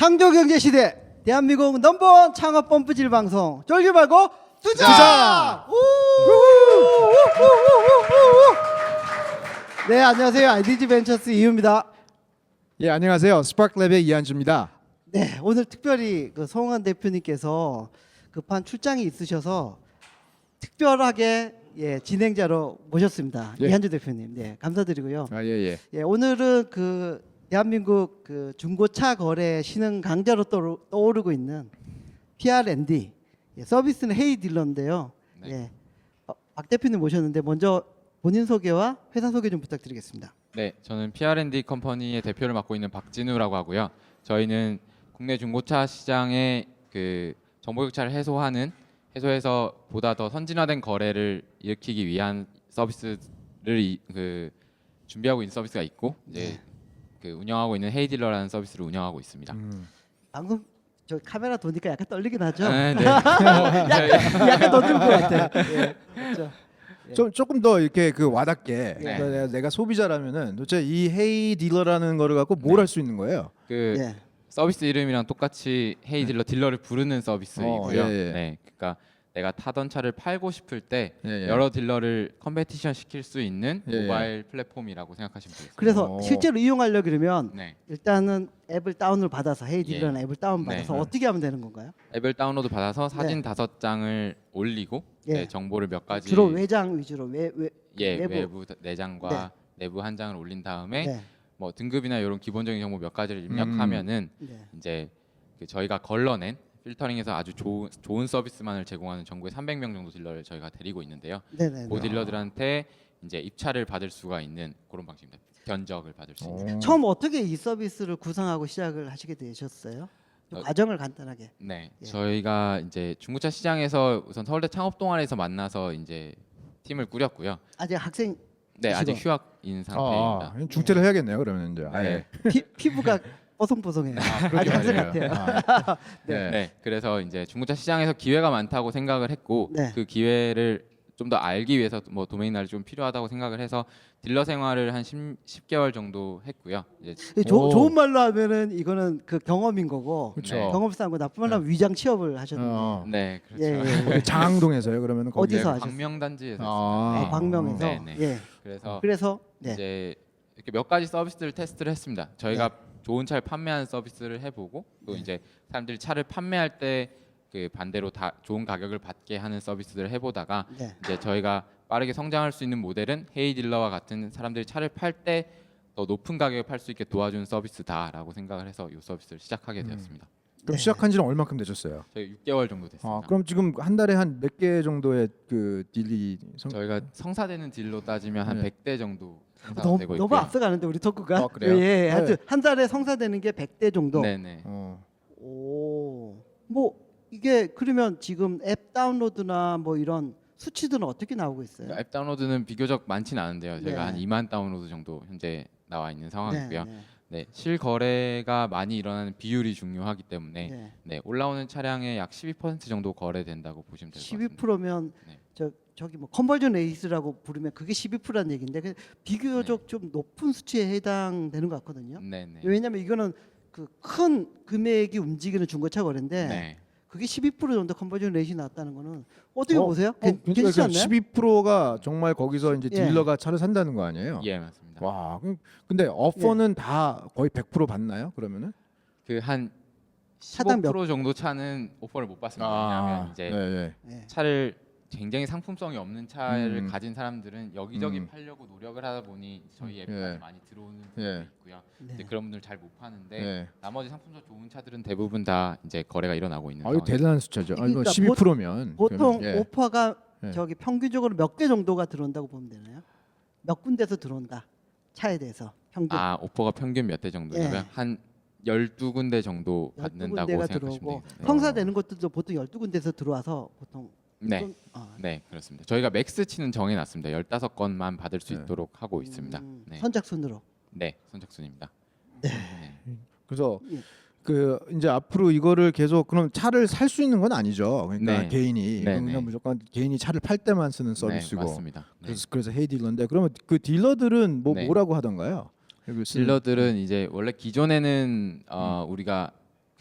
창조경제 시대 대한민국 넘버원 창업 펌프질 방송 쫄지 말고 투자! 투자! 네, 안녕하세요. IDG 벤처스 이유입니다. 예, 안녕하세요. 스파크랩의 이한주입니다. 네, 오늘 특별히 그 송환 대표님께서 급한 출장이 있으셔서 특별하게 진행자로 모셨습니다. 예. 이한주 대표님, 네, 감사드리고요. 아, 예. 예, 오늘은 그 대한민국 그 중고차 거래 신흥 강자로 떠오르고 있는 PRND 서비스는 헤이 딜러인데요. 네. 예, 박 대표님 모셨는데 먼저 본인 소개와 회사 소개 좀 부탁드리겠습니다. 네, 저는 PRND 컴퍼니의 대표를 맡고 있는 박진우라고 하고요. 저희는 국내 중고차 시장의 그 정보격차를 해소해서 보다 더 선진화된 거래를 일으키기 위한 서비스를 준비하고 있는 서비스가 있고 이제 그 운영하고 있는 헤이딜러라는 서비스를 운영하고 있습니다. 방금 저 카메라 도니까 약간 떨리긴 하죠. 네. 약간 더 들을 것 같아요. 예, 그렇죠. 좀 조금 더 이렇게 그 와닿게 네. 그러니까 내가 소비자라면은 도대체 이 헤이 딜러라는 거를 갖고 뭘 할 수 있는 거예요? 그 예. 서비스 이름이랑 똑같이 헤이딜러 딜러를 부르는 서비스이고요. 예. 네, 그러니까 내가 타던 차를 팔고 싶을 때 예. 여러 딜러를 컴페티션 시킬 수 있는 예. 모바일 플랫폼이라고 생각하시면 되겠습니다. 그래서 오. 실제로 이용하려고 그러면 네. 일단은 앱을 다운을 받아서 헤이 딜러는 앱을 다운 받아서 네. 어떻게 하면 되는 건가요? 앱을 다운로드 받아서 사진 5장을 올리고 예. 네, 정보를 몇 가지 주로 외장 위주로 외부 내장과 내부 한 장을 올린 다음에 네. 뭐 등급이나 이런 기본적인 정보 몇 가지를 입력하면은 네. 이제 그 저희가 걸러낸 필터링해서 아주 좋은 서비스만을 제공하는 전국에 300명 정도 딜러를 저희가 데리고 있는데요. 네네. 그 딜러들한테 이제 입찰을 받을 수가 있는 그런 방식입니다. 견적을 받을 수 있는. 처음 어떻게 이 서비스를 구상하고 시작을 하시게 되셨어요? 과정을 간단하게. 네, 예. 저희가 이제 중고차 시장에서 우선 서울대 창업동아리에서 만나서 이제 팀을 꾸렸고요. 아직 학생 네, 아직 그러시고. 휴학인 상태입니다. 중퇴를 해야겠네요. 그러면 이제. 아예. 피부가 뽀송뽀송해요. 그러게 아직 학생 말이에요. 같아요. 네. 네. 그래서 이제 중고차 시장에서 기회가 많다고 생각을 했고 네. 그 기회를 좀 더 알기 위해서 뭐 도메인 날이 좀 필요하다고 생각을 해서 딜러 생활을 한 10개월 정도 했고요. 이제 좋은 말로 하면은 이거는 그 경험인 거고 그렇죠. 네. 경험 쌓은 거 나쁜 말로 하면 위장 취업을 하셨는데 네, 그렇죠. 예. 장항동에서요. 그러면은 거기. 어디서 네, 하셨어요? 광명단지에서 아. 광명에서 네, 네. 예. 그래서 네. 이제 이렇게 몇 가지 서비스를 테스트를 했습니다. 저희가 좋은 차를 판매하는 서비스를 해보고 또 이제 사람들이 차를 판매할 때 그 반대로 다 좋은 가격을 받게 하는 서비스들을 해보다가 네. 이제 저희가 빠르게 성장할 수 있는 모델은 헤이 딜러와 같은 사람들이 차를 팔 때 더 높은 가격에 팔 수 있게 도와주는 서비스다라고 생각을 해서 이 서비스를 시작하게 되었습니다. 그럼 네. 시작한 지는 얼마큼 되셨어요? 저희 6개월 정도 됐습니다. 그럼 지금 한 달에 한 몇 개 정도의 그 딜이 저희가 성사되는 딜로 따지면 한 네. 100대 정도 성사가 너무, 되고 너무 있고요. 앞서가는데 우리 토크가 그래요? 예, 하여튼 네. 한 달에 성사되는 게 100대 정도. 네네. 오, 뭐 이게 그러면 지금 앱 다운로드나 뭐 이런 수치들은 어떻게 나오고 있어요? 앱 다운로드는 비교적 많지는 않은데요. 저희가 네. 한 2만 다운로드 정도 현재 나와 있는 상황이고요. 네, 네, 실거래가 많이 일어나는 비율이 중요하기 때문에 네. 네, 올라오는 차량의 약 12% 정도 거래된다고 보시면 될 것 같습니다. 12%면 네. 저기 뭐 컨버전 레이스라고 부르면 그게 12%라는 얘기인데 비교적 좀 높은 수치에 해당되는 것 같거든요. 네네. 왜냐하면 이거는 그 큰 금액이 움직이는 중고차 거래인데 네. 그게 12% 정도 컨버전 레이시 나왔다는 거는 어떻게 보세요? 그러니까 괜찮지 않나요? 12%가 정말 거기서 이제 예. 딜러가 차를 산다는 거 아니에요? 예, 맞습니다. 와, 근데 오퍼는 다 거의 100% 받나요? 그러면은? 그 한 차당 15% 정도 차는 오퍼를 못 받습니다. 왜냐하면 이제 네. 예. 차를 굉장히 상품성이 없는 차를 음. 가진 사람들은 여기저기 음. 팔려고 노력을 하다 보니 저희 앱까지 예. 많이 들어오는 분들이 예. 있고요. 네. 이제 그런 분들 잘 못 파는데 네. 나머지 상품성 좋은 차들은 대부분 다 이제 거래가 일어나고 있는 아, 이거 상황입니다. 대단한 숫자죠. 아, 이거 그러니까 12%면 보통 오퍼가 예. 저기 평균적으로 몇 개 정도가 들어온다고 보면 되나요? 몇 군데서 들어온다. 차에 대해서 평균 아, 오퍼가 평균 몇 대 정도냐고요? 예. 한 12군데 정도 12군데가 받는다고 생각하시면 들어오고 되겠습니다. 성사되는 것들도 보통 12군데에서 들어와서 보통 네. 좀, 네, 그렇습니다. 저희가 맥스치는 정해 놨습니다. 15건만 받을 수 네. 있도록 하고 있습니다. 네. 선착순으로. 네, 선착순입니다. 그래서 예. 그 이제 앞으로 이거를 계속 그럼 차를 살 수 있는 건 아니죠. 그러니까 네. 개인이 네, 그냥 네. 무조건 개인이 차를 팔 때만 쓰는 네, 서비스고. 맞습니다. 네. 그래서 헤이 딜러인데 그러면 그 딜러들은 네. 뭐라고 하던가요? 딜러들은 이제 원래 기존에는 우리가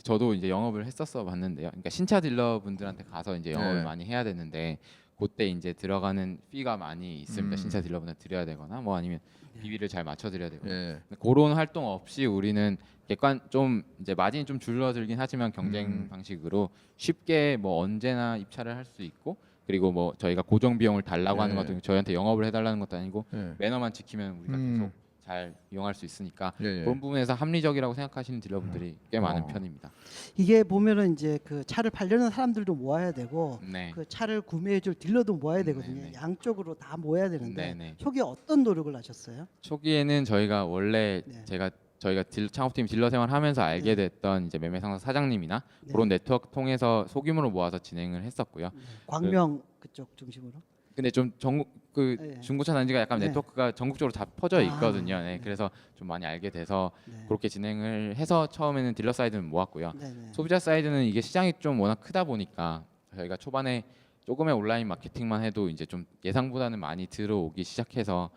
저도 이제 영업을 했었어 봤는데요. 그러니까 신차 딜러분들한테 가서 이제 영업을 네. 많이 해야 되는데 그때 이제 들어가는 피가 많이 있습니다. 신차 딜러분한테 드려야 되거나 뭐 아니면 비비를 잘 맞춰 드려야 되거나 예. 그런 활동 없이 우리는 객관 좀 이제 마진이 좀 줄어들긴 하지만 경쟁 방식으로 쉽게 뭐 언제나 입찰을 할 수 있고 그리고 뭐 저희가 고정 비용을 달라고 하는 네. 것도 저희한테 영업을 해달라는 것도 아니고 예. 매너만 지키면 우리가 계속 잘 이용할 수 있으니까 예, 예. 그런 부분에서 합리적이라고 생각하시는 딜러분들이 꽤 많은 어. 편입니다. 이게 보면은 이제 그 차를 팔려는 사람들도 모아야 되고 네. 그 차를 구매해줄 딜러도 모아야 되거든요. 네, 네. 양쪽으로 다 모아야 되는데 네, 네. 초기에 어떤 노력을 하셨어요? 초기에는 저희가 원래 네. 저희가 창업팀 딜러 생활하면서 알게 됐던 이제 매매 상사 사장님이나 네. 그런 네트워크 통해서 소규모로 모아서 진행을 했었고요. 광명 그쪽 중심으로. 근데 좀 전국 그 네. 중고차 단지가 약간 네. 네트워크가 전국적으로 다 퍼져 아, 있거든요. 네. 네. 그래서 좀 많이 알게 돼서 네. 그렇게 진행을 해서 처음에는 딜러 사이드는 모았고요. 네, 네. 소비자 사이드는 이게 시장이 좀 워낙 크다 보니까 저희가 초반에 조금의 온라인 마케팅만 해도 이제 좀 예상보다는 많이 들어오기 시작해서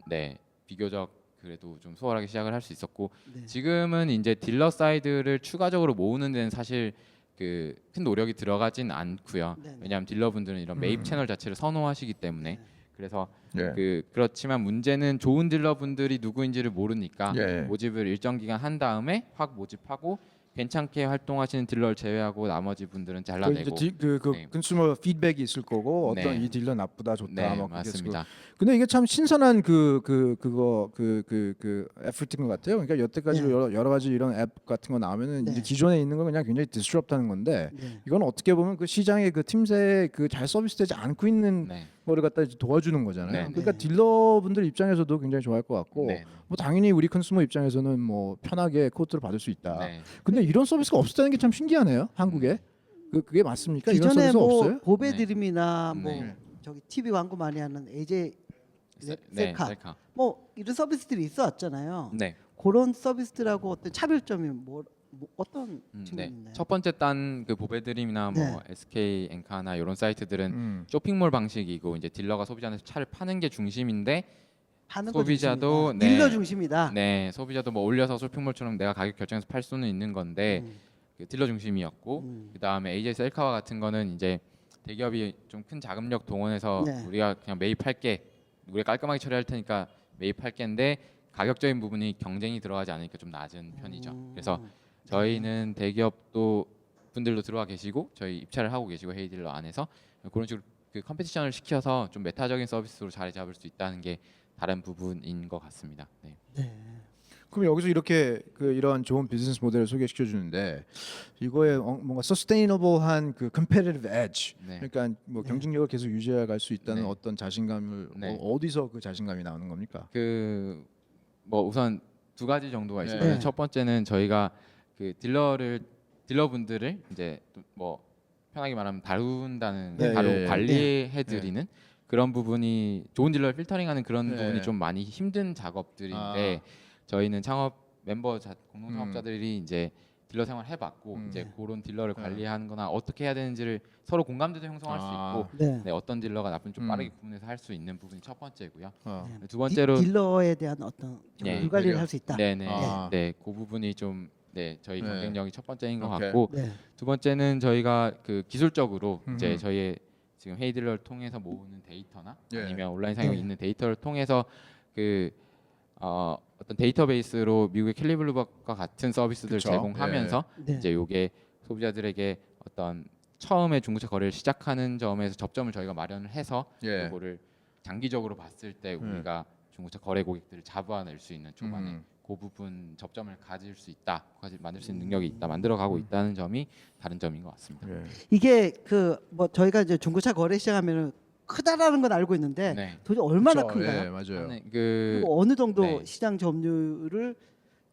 네 비교적 그래도 좀 수월하게 시작을 할 수 있었고 네. 지금은 이제 딜러 사이드를 추가적으로 모으는 데는 사실 그 큰 노력이 들어가진 않고요. 네네. 왜냐하면 딜러분들은 이런 매입 채널 자체를 선호하시기 때문에 그래서 예. 그렇지만 문제는 좋은 딜러분들이 누구인지를 모르니까 예. 모집을 일정 기간 한 다음에 확 모집하고 괜찮게 활동하시는 딜러를 제외하고 나머지 분들은 그 잘라내고 이제 그 네. 컨슈머 피드백이 있을 거고 어떤 네. 이 딜러 나쁘다 좋다 네 뭐 그게 있을 거고. 맞습니다. 근데 이게 참 신선한 그거 에포트인 것 같아요. 그러니까 여태까지 네. 여러 가지 이런 앱 같은 거 나오면은 네. 이제 기존에 있는 건 그냥 굉장히 디스럽트하는 건데 네. 이건 어떻게 보면 그 시장의 그 틈새에 그 잘 서비스되지 않고 있는 네. 거를 갖다 이제 도와주는 거잖아요. 네. 그러니까 네. 딜러분들 입장에서도 굉장히 좋아할 것 같고 네. 뭐 당연히 우리 컨슈머 입장에서는 뭐 편하게 코트를 받을 수 있다. 네. 근데 이런 서비스가 없었다는 게 참 신기하네요. 한국에. 그게 맞습니까? 이런 기존에 서비스가 뭐 없어요? 보배드림이나 뭐 네. 저기 TV 광고 많이 하는 AJ 네. 셀카 셀카. 뭐 이런 서비스들이 있어왔잖아요. 네. 그런 서비스들하고 어떤 차별점이 뭐 어떤 측면이 네. 있나요? 첫 번째 딴 그 보배드림이나 뭐 네. SK 엔카나 이런 사이트들은 쇼핑몰 방식이고 이제 딜러가 소비자한테 차를 파는 게 중심인데 하는 거 소비자도 중심이다. 딜러 중심이다. 네 소비자도 뭐 올려서 쇼핑몰처럼 내가 가격 결정해서 팔 수는 있는 건데 그 딜러 중심이었고 그 다음에 AJ 셀카와 같은 거는 이제 대기업이 좀 큰 자금력 동원해서 네. 우리가 그냥 매입할게 우리가 깔끔하게 처리할 테니까 매입할게인데 가격적인 부분이 경쟁이 들어가지 않으니까 좀 낮은 편이죠. 그래서 저희는 대기업도 분들도 들어와 계시고 저희 입찰을 하고 계시고 헤이딜러 안에서 그런 식으로 그 컴페티션을 시켜서 좀 메타적인 서비스로 자리 잡을 수 있다는 게 다른 부분인 것 같습니다. 네. 네. 그럼 여기서 이렇게 그 이런 좋은 비즈니스 모델을 소개시켜 주는데 이거에 뭔가 서스테이너블한 그 컴페티티브 엣지 네. 그러니까 뭐 경쟁력을 계속 유지해 갈 수 있다는 네. 어떤 자신감을 네. 어디서 그 자신감이 나오는 겁니까? 그 뭐 우선 두 가지 정도가 있어요. 네. 첫 번째는 저희가 그 딜러분들을 이제 뭐 편하게 말하면 다룬다는 네. 다루고 네. 관리해드리는 그런 부분이 좋은 딜러를 필터링하는 그런 네. 부분이 좀 많이 힘든 작업들인데 저희는 창업 멤버 공동 창업자들이 이제 딜러 생활 해봤고 이제 그런 딜러를 관리하는거나 어떻게 해야 되는지를 서로 공감대도 형성할 수 있고 네. 네, 어떤 딜러가 나쁜 좀 빠르게 구분해서 할 수 있는 부분이 첫 번째고요. 네. 두 번째로 딜러에 대한 어떤 네. 불관리를 할 수 있다. 네네 아. 네, 그 부분이 좀 네, 저희 네. 경쟁력이 첫 번째인 것 오케이. 같고 네. 두 번째는 저희가 그 기술적으로 이제 음흠. 저희의 지금 헤이딜러를 통해서 모으는 데이터나 예. 아니면 온라인 상용에 네. 있는 데이터를 통해서 그 어떤 데이터베이스로 미국의 캘리블루박과 같은 서비스들을 그쵸. 제공하면서 네. 이제 요게 소비자들에게 어떤 처음에 중고차 거래를 시작하는 점에서 접점을 저희가 마련을 해서 예. 이거를 장기적으로 봤을 때 우리가 중고차 거래 고객들을 잡아낼 수 있는 초반에 그 부분 접점을 가질 수 있다, 만들 수 있는 능력이 있다, 만들어가고 있다는 점이 다른 점인 것 같습니다. 예. 이게 그 뭐 저희가 이제 중고차 거래 시작하면은 크다라는 건 알고 있는데 네. 도대체 얼마나 그쵸. 큰가요? 예, 맞아요. 그 그리고 어느 정도 네. 시장 점유율을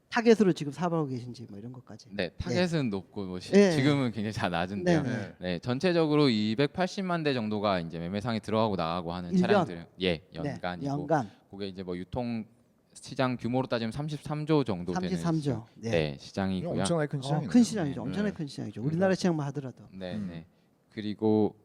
타겟으로 지금 사업하고 계신지 뭐 이런 것까지. 네, 타겟은 높고 뭐 네. 지금은 굉장히 잘 낮은데요. 네, 네. 네, 전체적으로 280만 대 정도가 이제 매매상에 들어가고 나가고 하는 1년? 차량들, 예, 네, 연간이고, 연간 그게 이제 뭐 유통 시장 규모로 따지면 33조 정도 되는 33조. 네, 네. 시장이고요. 엄청나게 큰 시장이네요. 큰 시장이죠. 네. 엄청나게 큰 시장이죠. 우리나라 시장만 하더라도. 네, 네. 그리고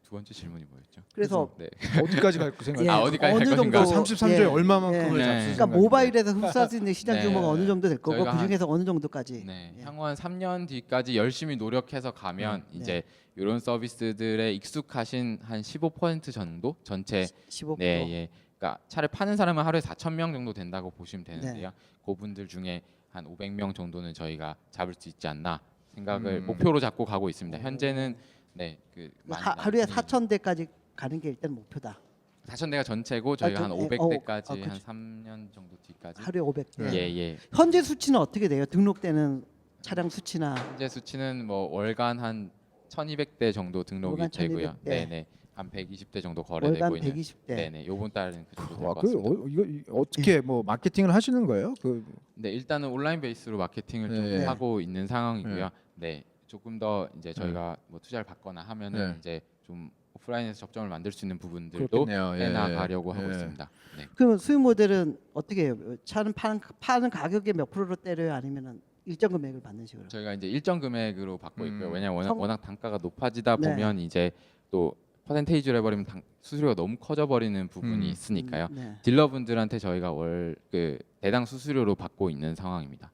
두 번째 질문이 뭐였죠? 그래서 네. 어디까지 갈 생각? 예, 어디까지 어느 갈 정도 것인가? 33조에 예, 얼마만큼을 네. 잡수 그러니까 생각인데. 모바일에서 흡수할 수 있는 시장 네. 규모가 어느 정도 될 거고 저희가 그 중에서 어느 정도까지. 네, 예. 향후 한 3년 뒤까지 열심히 노력해서 가면 네. 이제 이런 서비스들에 익숙하신 한 15% 정도 전체 15%. 네, 예. 그러니까 차를 파는 사람은 하루에 4,000명 정도 된다고 보시면 되는데요. 네. 그분들 중에 한 500명 정도는 저희가 잡을 수 있지 않나 생각을 음. 목표로 잡고 가고 있습니다. 현재는 네, 그 많이 하루에 남은 4,000대까지 가는 게 일단 목표다. 4,000대가 전체고 저희가 아, 한 그, 예, 500대까지 그렇죠. 한 3년 정도 뒤까지 하루에 500대. 예, 예. 현재 수치는 어떻게 돼요? 등록되는 차량 수치나 현재 수치는 뭐 월간 한 1,200대 정도 등록이 월간 되고요. 1,200 대. 네, 네. 한 120대 정도 월간 거래되고 있는. 120대. 네, 네. 요번 달은 그 정도 와, 될것 그 같습니다. 이거 어떻게 뭐 마케팅을 하시는 거예요? 그 네, 일단은 온라인 베이스로 마케팅을 좀 네. 하고 있는 상황이고요. 네. 조금 더 이제 저희가 뭐 투자를 받거나 하면은 네. 이제 좀 오프라인에서 접점을 만들 수 있는 부분들도 그렇겠네요. 예. 해나가려고 하고 예. 있습니다. 네. 그러면 수익 모델은 어떻게 해요? 차는 파는 가격의 몇 프로로 때려요? 아니면은 일정 금액을 받는 식으로? 저희가 이제 일정 금액으로 받고 있고요. 왜냐하면 성- 워낙 단가가 높아지다 네. 보면 이제 또 퍼센테이지로 해버리면 수수료가 너무 커져버리는 부분이 있으니까요. 네. 딜러분들한테 저희가 월 그 대당 수수료로 받고 있는 상황입니다.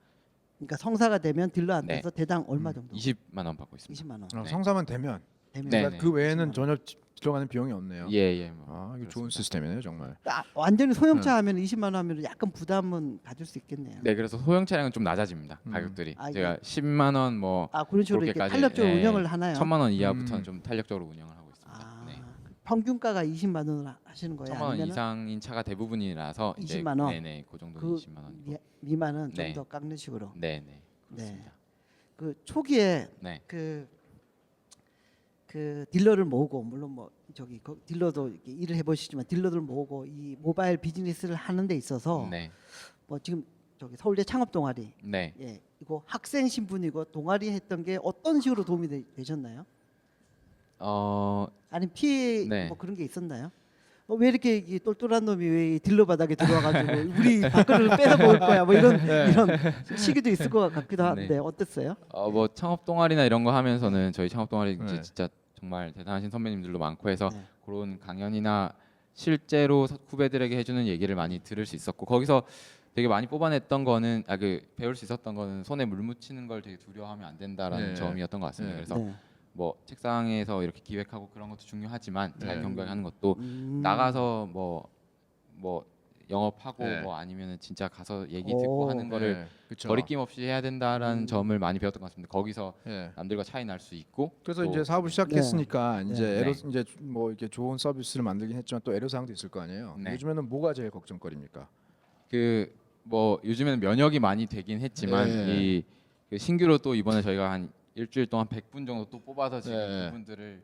그러니까 성사가 되면 딜러한테서 대당 얼마 정도? 20만 원 받고 있습니다. 20만 원. 네. 성사만 되면 되면 네, 그러니까 그 외에는 전혀 들어가는 비용이 없네요. 예. 뭐. 아, 이거 좋은 그렇습니다. 시스템이네요, 정말. 완전히 소형차 하면 20만 원 하면 약간 부담은 가질 수 있겠네요. 네, 그래서 소형 차량은 좀 낮아집니다. 음. 가격들이. 아, 제가 10만 원 뭐 그런 식으로 이렇게 그렇게까지, 탄력적으로 예, 운영을 하나요? 1,000만 원 이하부터는 음. 좀 탄력적으로 운영을 하고 있습니다. 네. 평균가가 20만 원을 하시는 거예요? 1,000만 원 아니면은 이상인 차가 대부분이라서 이제 20만 원? 네네, 그 정도 그 20만 원이고. 미만은 네. 좀 더 깎는 식으로. 네네, 네. 그렇습니다. 그 초기에 네. 그 딜러를 모으고 물론 뭐 저기 딜러도 이렇게 일을 해보시지만 딜러들 모으고 이 모바일 비즈니스를 하는 데 있어서 네. 뭐 지금 저기 서울대 창업 동아리 네. 이거 학생 신분이고 동아리 했던 게 어떤 식으로 도움이 되셨나요? 아니면 피해 네. 뭐 그런 게 있었나요? 왜 이렇게 이 똘똘한 놈이 왜 이 딜러 바닥에 들어와가지고 우리 밥그릇을 뺏어 먹을 거야 뭐 이런 시기도 있을 것 같기도 한데 네. 어땠어요? 뭐 창업 동아리나 이런 거 하면서는 저희 창업 동아리 이제 네. 진짜 정말 대단하신 선배님들도 많고 해서 네. 그런 강연이나 실제로 후배들에게 해주는 얘기를 많이 들을 수 있었고 거기서 되게 많이 뽑아냈던 거는 그 배울 수 있었던 거는 손에 물 묻히는 걸 되게 두려워하면 안 된다라는 네. 점이었던 것 같습니다. 네. 그래서 뭐 책상에서 이렇게 기획하고 그런 것도 중요하지만 잘 네. 경영하는 것도 나가서 뭐 영업하고 네. 뭐 아니면은 진짜 가서 얘기 듣고 하는 거를 네, 그쵸. 거리낌 없이 해야 된다라는 점을 많이 배웠던 것 같습니다. 거기서 예. 남들과 차이 날 수 있고 그래서 또 이제 사업을 시작했으니까 이제 네. 애로 이제 뭐 이렇게 좋은 서비스를 만들긴 했지만 또 애로 사항도 있을 거 아니에요. 네. 요즘에는 뭐가 제일 걱정거리입니까? 그 뭐 요즘에는 면역이 많이 되긴 했지만 네. 그 신규로 또 이번에 저희가 한 일주일 동안 100분 정도 또 뽑아서 지금 네. 그분들을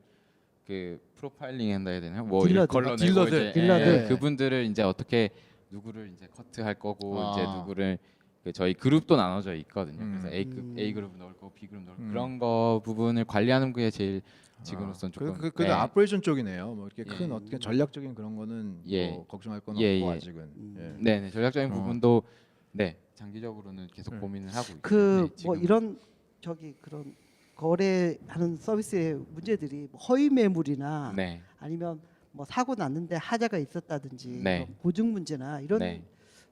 그 프로파일링 한다 해야 되나요? 뭐 딜러들. 이렇게 걸러내고 딜러들. 이제 딜러들. 그분들을 이제 어떻게 누구를 이제 커트할 거고 아. 이제 누구를 그 저희 그룹도 나눠져 있거든요. 그래서 음. A 그룹 넣을 거고 B 그룹 넣을 거고 음. 그런 거 부분을 관리하는 게 제일 지금으로선 조금 그 네. 아퍼레이션 쪽이네요. 뭐 이렇게 큰 예. 어떻게 전략적인 그런 거는 예. 뭐 걱정할 건 예, 없고 예. 아직은. 예. 네, 전략적인 어. 부분도 네 장기적으로는 계속 네. 고민을 하고 있고요. 그 네, 뭐 지금은. 이런 저기 그런 거래하는 서비스의 문제들이 뭐 허위 매물이나 네, 아니면 뭐 사고 났는데 하자가 있었다든지 네. 그런 보증 문제나 이런 네.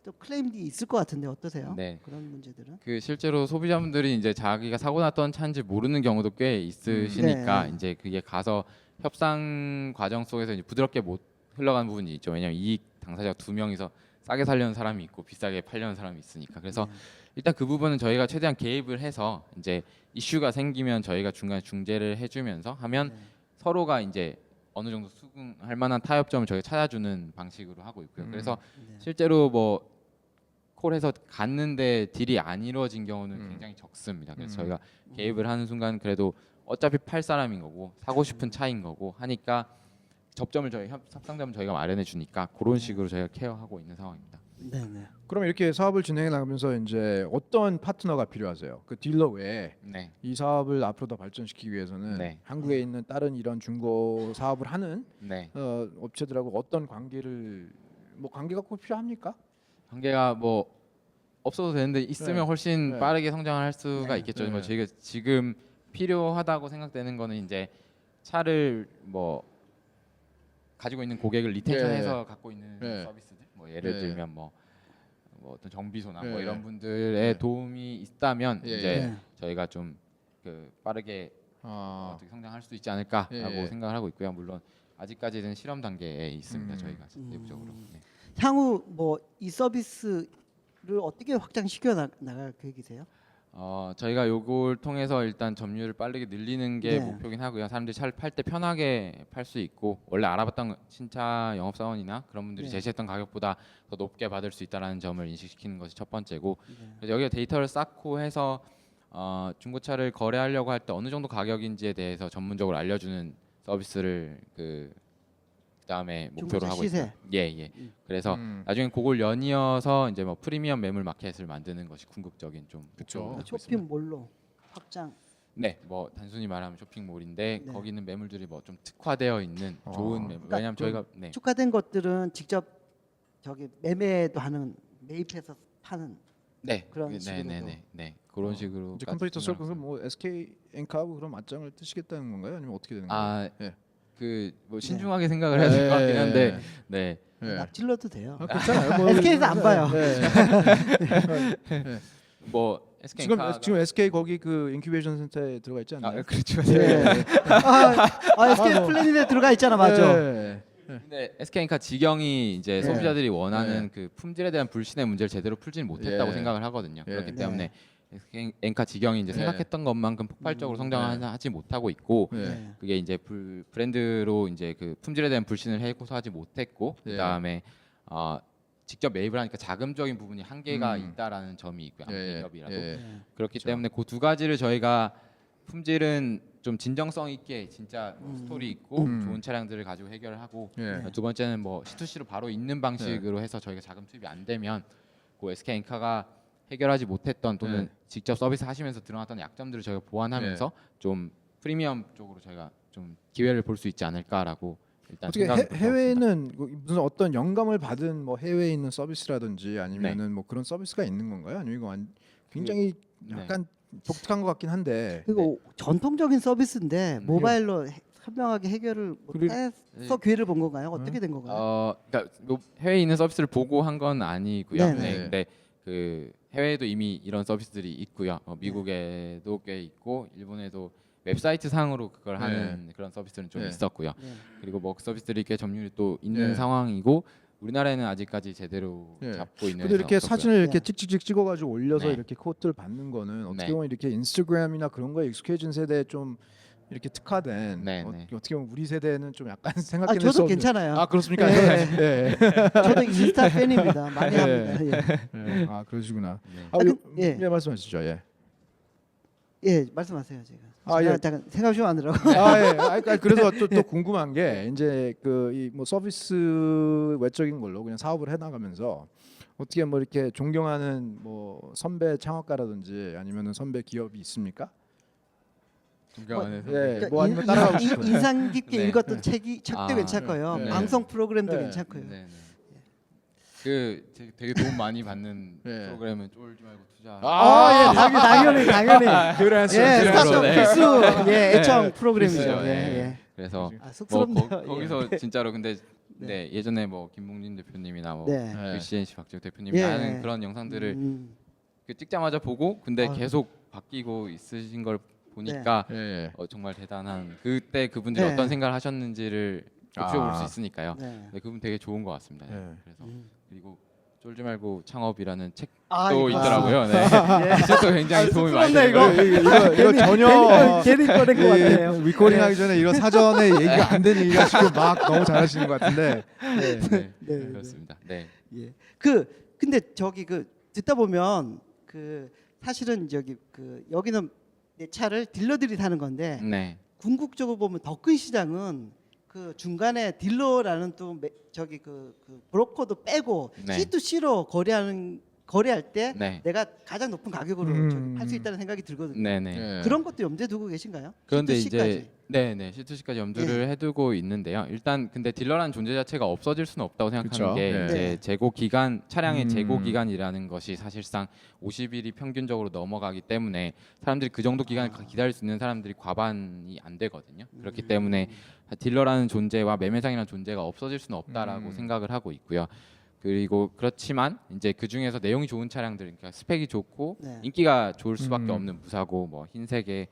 또 클레임이 있을 것 같은데 어떠세요? 네. 그런 문제들은? 그 실제로 소비자분들이 이제 자기가 사고 났던 차인지 모르는 경우도 꽤 있으시니까 네. 이제 그게 가서 협상 과정 속에서 이제 부드럽게 못 흘러가는 부분이 있죠. 왜냐하면 이익 당사자 두 명이서 싸게 살려는 사람이 있고 비싸게 팔려는 사람이 있으니까. 그래서 일단 그 부분은 저희가 최대한 개입을 해서 이제 이슈가 생기면 저희가 중간에 중재를 해주면서 하면 네. 서로가 이제 어느 정도 수긍할 만한 타협점을 저희가 찾아주는 방식으로 하고 있고요. 그래서 네. 실제로 뭐 콜해서 갔는데 딜이 안 이루어진 경우는 굉장히 적습니다. 그래서 저희가 개입을 하는 순간 그래도 어차피 팔 사람인 거고 사고 싶은 차인 거고 하니까 접점을 저희 협상점을 저희가 마련해 주니까 그런 식으로 저희가 케어하고 있는 상황입니다. 네네. 그럼 이렇게 사업을 진행해 나가면서 이제 어떤 파트너가 필요하세요? 그 딜러 외에 네. 이 사업을 앞으로 더 발전시키기 위해서는 네. 한국에 있는 다른 이런 중고 사업을 하는 네. 업체들하고 어떤 관계를 뭐 관계가 꼭 필요합니까? 관계가 뭐 없어도 되는데 있으면 네. 훨씬 네. 빠르게 성장을 할 수가 네. 있겠죠. 네. 뭐 저희가 지금 필요하다고 생각되는 거는 이제 차를 뭐 가지고 있는 고객을 리텐션해서 갖고 있는 예. 서비스들, 뭐 예를 예. 들면 뭐 어떤 정비소나 예. 뭐 이런 분들의 예. 도움이 있다면 예. 이제 예. 저희가 좀 그 빠르게 아, 어떻게 성장할 수도 있지 않을까라고 예. 생각을 하고 있고요. 물론 아직까지는 실험 단계에 있습니다. 저희가 내부적으로. 네. 향후 뭐 이 서비스를 어떻게 확장시켜 나갈 계획이세요? 저희가 요걸 통해서 일단 점유율을 빠르게 늘리는 게 네. 목표긴 하고요. 사람들이 차를 팔 때 편하게 팔 수 있고 원래 알아봤던 신차 영업사원이나 그런 분들이 네. 제시했던 가격보다 더 높게 받을 수 있다는 점을 인식시키는 것이 첫 번째고 네. 그래서 여기에 데이터를 쌓고 해서 중고차를 거래하려고 할 때 어느 정도 가격인지에 대해서 전문적으로 알려주는 서비스를 그다음에 목표로 중고차 하고 시세. 있어요. 예. 그래서 음. 나중에 그걸 연이어서 이제 뭐 프리미엄 매물 마켓을 만드는 것이 궁극적인 좀 그쵸. 목표로 갖고 있습니다. 쇼핑몰로 확장. 네, 뭐 단순히 말하면 쇼핑몰인데 네. 거기 있는 매물들이 뭐 좀 특화되어 있는 좋은 매물. 그러니까 왜냐하면 저희가 네. 축하된 것들은 직접 저기 매매도 하는 매입해서 파는 네, 그런 식으로도. 네, 그런 식으로. 이제 컴플리터 서클은 뭐 SK 엔카하고 그런 맞짱을 뜨시겠다는 건가요? 아니면 어떻게 되는 거예요? 예. 그뭐 신중하게 생각을 해야 될 것 같긴 한데, 네, 예. 납질러도 돼요. 아, 괜찮아요. 뭐, SK에서 안 봐요. 예. 뭐 SK 지금 SK 거기 그 인큐베이션 센터에 들어가 있지 않나요? 그렇죠. 네. SK 뭐. 플래닛에 들어가 있잖아, 맞아. 예. 근데 SK엔카 지경이 이제 네. 소비자들이 원하는 네. 그 품질에 대한 불신의 문제를 제대로 풀지는 못했다고 예. 생각을 하거든요. 예. 그렇기 네. 때문에 SK엔카 지경이 이제 예. 생각했던 것만큼 폭발적으로 성장하지 못하고 있고, 예. 네. 그게 이제 브랜드로 이제 그 품질에 대한 불신을 해소하지 못했고, 예. 그다음에 직접 매입을 하니까 자금적인 부분이 한계가 음. 있다라는 점이 있고요. 아무리 기업이라도 네. 그렇기 그렇죠. 때문에 그 두 가지를 저희가 품질은 좀 진정성 있게 진짜 뭐 스토리 있고 좋은 차량들을 가지고 해결을 하고, 예. 두 번째는 뭐 C2C로 바로 있는 방식으로 해서 저희가 자금 투입이 안 되면 그 SK엔카가 해결하지 못했던 또는 네. 직접 서비스 하시면서 드러났던 약점들을 저희가 보완하면서 좀 프리미엄 쪽으로 저희가 좀 기회를 볼 수 있지 않을까라고 일단 어떻게 생각을 하고 있습니다. 해외에는 무슨 어떤 영감을 받은 뭐 해외에 있는 서비스라든지 아니면은 네. 뭐 그런 서비스가 있는 건가요? 아니면 이거 굉장히 네. 약간 독특한 것 같긴 한데. 그리고 전통적인 서비스인데 모바일로 현명하게 해결을 못해서 기회를 본 건가요? 어떻게 된 건가요? 그러니까 뭐 해외에 있는 서비스를 보고 한 건 아니고요. 네네. 네, 근데 그 해외에도 이미 이런 서비스들이 있고요. 미국에도 꽤 있고 일본에도 웹사이트 상으로 그걸 하는 그런 서비스는 좀 네. 있었고요. 네. 그리고 뭐 서비스들이 꽤 점유율이 또 있는 네. 상황이고 우리나라에는 아직까지 제대로 네. 잡고 있는. 근데 이렇게 데는 없었고요. 사진을 이렇게 네. 찍찍찍 찍어가지고 올려서 네. 이렇게 코트를 받는 거는 어떻게 네. 보면 이렇게 인스타그램이나 그런 거에 익숙해진 세대에 좀 이렇게 특화된 네, 네. 어떻게 보면 우리 세대는 좀 약간 아, 생각해낼 수 저도 없는. 괜찮아요. 아 그렇습니까? 네. 예. 저도 인스타 팬입니다. 많이 네. 합니다. 예. 예. 아 그러시구나. 네. 아, 예. 예 말씀하시죠. 예. 예, 말씀하세요, 제가. 아, 제가 예. 잠깐 생각 좀 하느라고. 아 예. 아 그래서 또 궁금한 게 이제 그 이 뭐 서비스 외적인 걸로 그냥 사업을 해 나가면서 어떻게 뭐 이렇게 존경하는 뭐 선배 창업가라든지 아니면은 선배 기업이 있습니까? 존경하는 예. 뭐 아니면 따라가고 싶은. 인상 깊게 네. 읽었던 책도 아, 괜찮고요. 네. 방송 프로그램도 네. 괜찮고요. 네. 그 되게 도움 많이 받는 네. 프로그램은 쫄지 말고 투자. 예, 당연히. 그래서 예, 스타트업 네. 필수 애청 프로그램이죠. 필수죠. 예, 네. 예. 그래서 아, 뭐 쑥스럽네요. 거기서 예. 진짜로 근데 네, 예전에 뭐 김봉진 대표님이나 뭐 네. 네. CNC 박재우 대표님이 예. 하는 그런 영상들을 음, 그 찍자마자 보고 근데 아. 계속 바뀌고 있으신 걸 보니까 예. 정말 대단한 그때 그분들이 네. 어떤 생각을 하셨는지를 좁혀볼 수 있으니까요. 네. 네, 그분 되게 좋은 것 같습니다. 네. 네. 그래서 음. 그리고 쫄지 말고 창업이라는 책도 이거. 있더라고요. 네. 그 책도 굉장히 도움이 많이 쑥스럽네, 되고요. 이거 전혀 괜히 꺼낸 것 같아요. 리코딩 하기 전에 이런 사전에 얘기가 안 된 얘기가 지금 막 너무 잘하시는 것 같은데. 네, 네, 네. 그렇습니다. 네. 예. 근데 저기 듣다 보면 사실은 여기는 내 차를 딜러들이 사는 건데 네. 궁극적으로 보면 더 큰 시장은 그 중간에 딜러라는 또 그 브로커도 빼고 네. C2C로 거래할 때 네. 내가 가장 높은 가격으로 팔 수 있다는 생각이 들거든요. 네, 네. 예. 그런 것도 염두에 두고 계신가요? 그런데 C2C 까지. 이제 네, C2C까지 염두를 해두고 있는데요. 일단 근데 딜러라는 존재 자체가 없어질 수는 없다고 생각하는 그쵸. 게 네. 이제 재고 기간 차량의 재고 음. 기간이라는 것이 사실상 50일이 평균적으로 넘어가기 때문에 사람들이 그 정도 기간을 기다릴 수 있는 사람들이 과반이 안 되거든요. 그렇기 때문에 딜러라는 존재와 매매상이라는 존재가 없어질 수는 없다라고 생각을 하고 있고요. 그리고 그렇지만 이제 그 중에서 내용이 좋은 차량들, 그러니까 스펙이 좋고 네. 인기가 좋을 수밖에 음. 없는 무사고 뭐 흰색의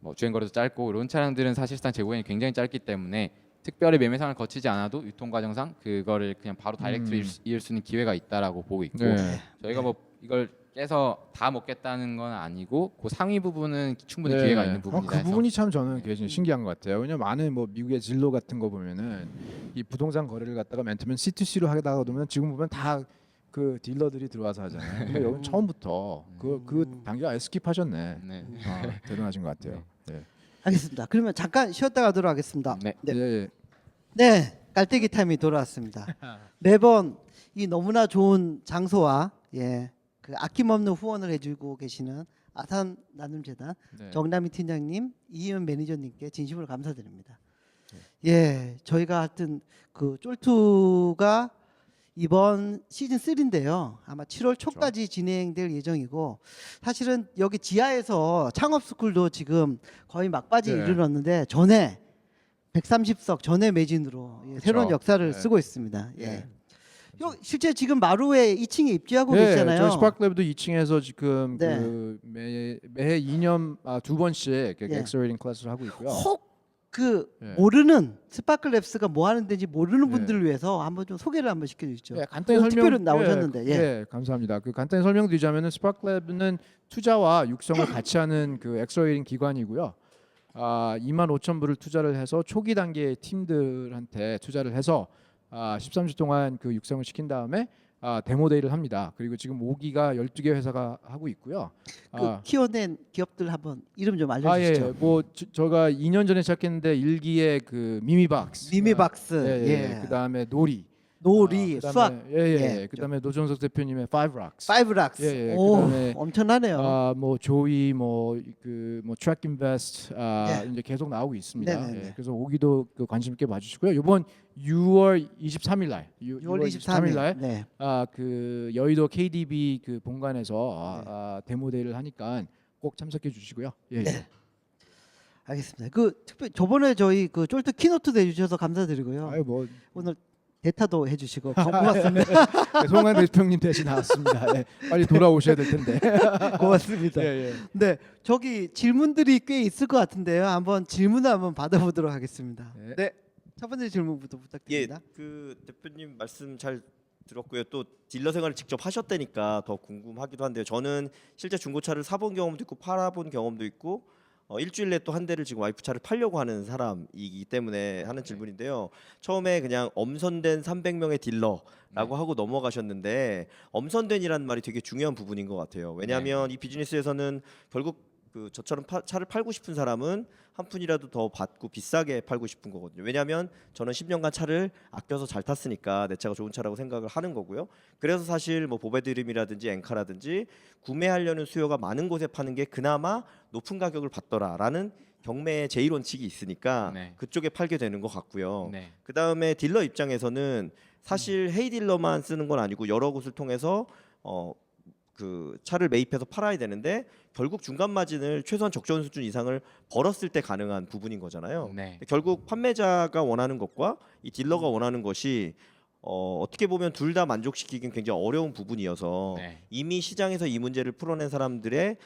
뭐 주행거리도 짧고 이런 차량들은 사실상 재고기간이 굉장히 짧기 때문에 특별히 매매상을 거치지 않아도 유통 과정상 그거를 그냥 바로 다이렉트로 이을 수 있는 기회가 있다라고 보고 있고 네. 저희가 뭐 이걸 깨서 다 먹겠다는 건 아니고 그 상위 부분은 충분히 네. 기회가 있는 부분이다 그 해서 부분이 참 저는 굉장히 신기한 것 같아요. 왜냐면 많은 뭐 미국의 진로 같은 거 보면은 이 부동산 거래를 갖다가 맨 처음에 C2C로 하다가 보면 지금 보면 다 그 딜러들이 들어와서 하잖아요. 근데 여기 처음부터 그 단계가 스킵하셨네. 네. 대단하신 것 같아요. 네. 알겠습니다. 그러면 잠깐 쉬었다 가도록 하겠습니다. 네. 네. 예. 네, 깔때기 타임이 돌아왔습니다. 매번 이 너무나 좋은 장소와 그 아낌없는 후원을 해주고 계시는 아산 나눔재단 네. 정남희 팀장님, 이희연 매니저님께 진심으로 감사드립니다. 예, 저희가 하여튼 그 쫄투가 이번 시즌 3인데요. 아마 7월 초까지 진행될 예정이고 사실은 여기 지하에서 창업 스쿨도 지금 거의 막바지에 네. 이르렀는데 전에 130석 전에 매진으로 새로운 역사를 네. 쓰고 있습니다. 예. 네. 실제 지금 마루에 2층에 입주하고 네, 계시잖아요. 저희 스파클랩도 2층에서 지금 네. 그 매해 2년 두 번씩 예. 엑셀레이팅 클래스를 하고 있고요. 혹 그 예. 모르는 스파클랩스가 뭐 하는 데인지 모르는 예. 분들을 위해서 한번 좀 소개를 한번 시켜주시죠. 네, 간단히 오늘 설명 특별히 나오셨는데, 예. 네, 감사합니다. 그 간단히 설명드리자면은 스파클랩은 투자와 육성을 같이 하는 그 엑셀레이팅 기관이고요. 25,000불을 투자를 해서 초기 단계의 팀들한테 투자를 해서 13주 동안 그 육성을 시킨 다음에 데모데이를 합니다. 그리고 지금 5기가 12개 회사가 하고 있고요. 그 키워낸 기업들 한번 이름 좀 예. 알려주시죠. 뭐 저가 2년 전에 시작했는데 1기에 그 미미박스, 미미박스, 예. 그다음에 놀이, 놀이, 그다음에, 수학, 예. 그다음에 노정석 대표님의 파이브락스, 파이브락스. 예. 오, 그다음에 엄청나네요. 뭐 조이, 뭐 트랙 인베스트 네. 이제 계속 나오고 있습니다. 네네네. 예. 그래서 5기도 그 관심 있게 봐주시고요. 이번 6월 23일 날, 6월 23일 날, 네. 그 여의도 KDB 그 본관에서 데모데이를 하니까 꼭 참석해 주시고요. 예. 네. 알겠습니다. 그 특별 저번에 저희 그 쫄트 키노트도 해주셔서 감사드리고요. 아유 뭐 오늘 대타도 해주시고 고맙습니다. 송한 대표님 대신 나왔습니다. 예. 빨리 돌아오셔야 될 텐데. 고맙습니다. 예. 네, 저기 질문들이 꽤 있을 것 같은데요. 한번 질문을 한번 받아보도록 하겠습니다. 네. 네, 첫 번째 질문부터 예, 부탁드립니다. 그 대표님 말씀 잘 들었고요. 또 딜러 생활을 직접 하셨다니까 더 궁금하기도 한데요. 저는 실제 중고차를 사본 경험도 있고 팔아본 경험도 있고 일주일 내에 또 한 대를 지금 와이프 차를 팔려고 하는 사람이기 때문에 하는 질문인데요. 처음에 그냥 엄선된 300명의 딜러라고 하고 넘어가셨는데 엄선된이라는 말이 되게 중요한 부분인 것 같아요. 왜냐하면 이 비즈니스에서는 결국 그 저처럼 차를 팔고 싶은 사람은 한 푼이라도 더 받고 비싸게 팔고 싶은 거거든요. 왜냐하면 저는 10년간 차를 아껴서 잘 탔으니까 내 차가 좋은 차라고 생각을 하는 거고요. 그래서 사실 뭐 보배드림이라든지 엔카라든지 구매하려는 수요가 많은 곳에 파는 게 그나마 높은 가격을 받더라라는 경매의 제1원칙이 있으니까 네. 그쪽에 팔게 되는 것 같고요. 네. 그 다음에 딜러 입장에서는 사실 헤이 딜러만 쓰는 건 아니고 여러 곳을 통해서 그 차를 매입해서 팔아야 되는데 결국 중간 마진을 최소한 적정 수준 이상을 벌었을 때 가능한 부분인 거잖아요. 네. 결국 판매자가 원하는 것과 이 딜러가 원하는 것이 어떻게 보면 둘 다 만족시키긴 굉장히 어려운 부분이어서 네. 이미 시장에서 이 문제를 풀어낸 사람들의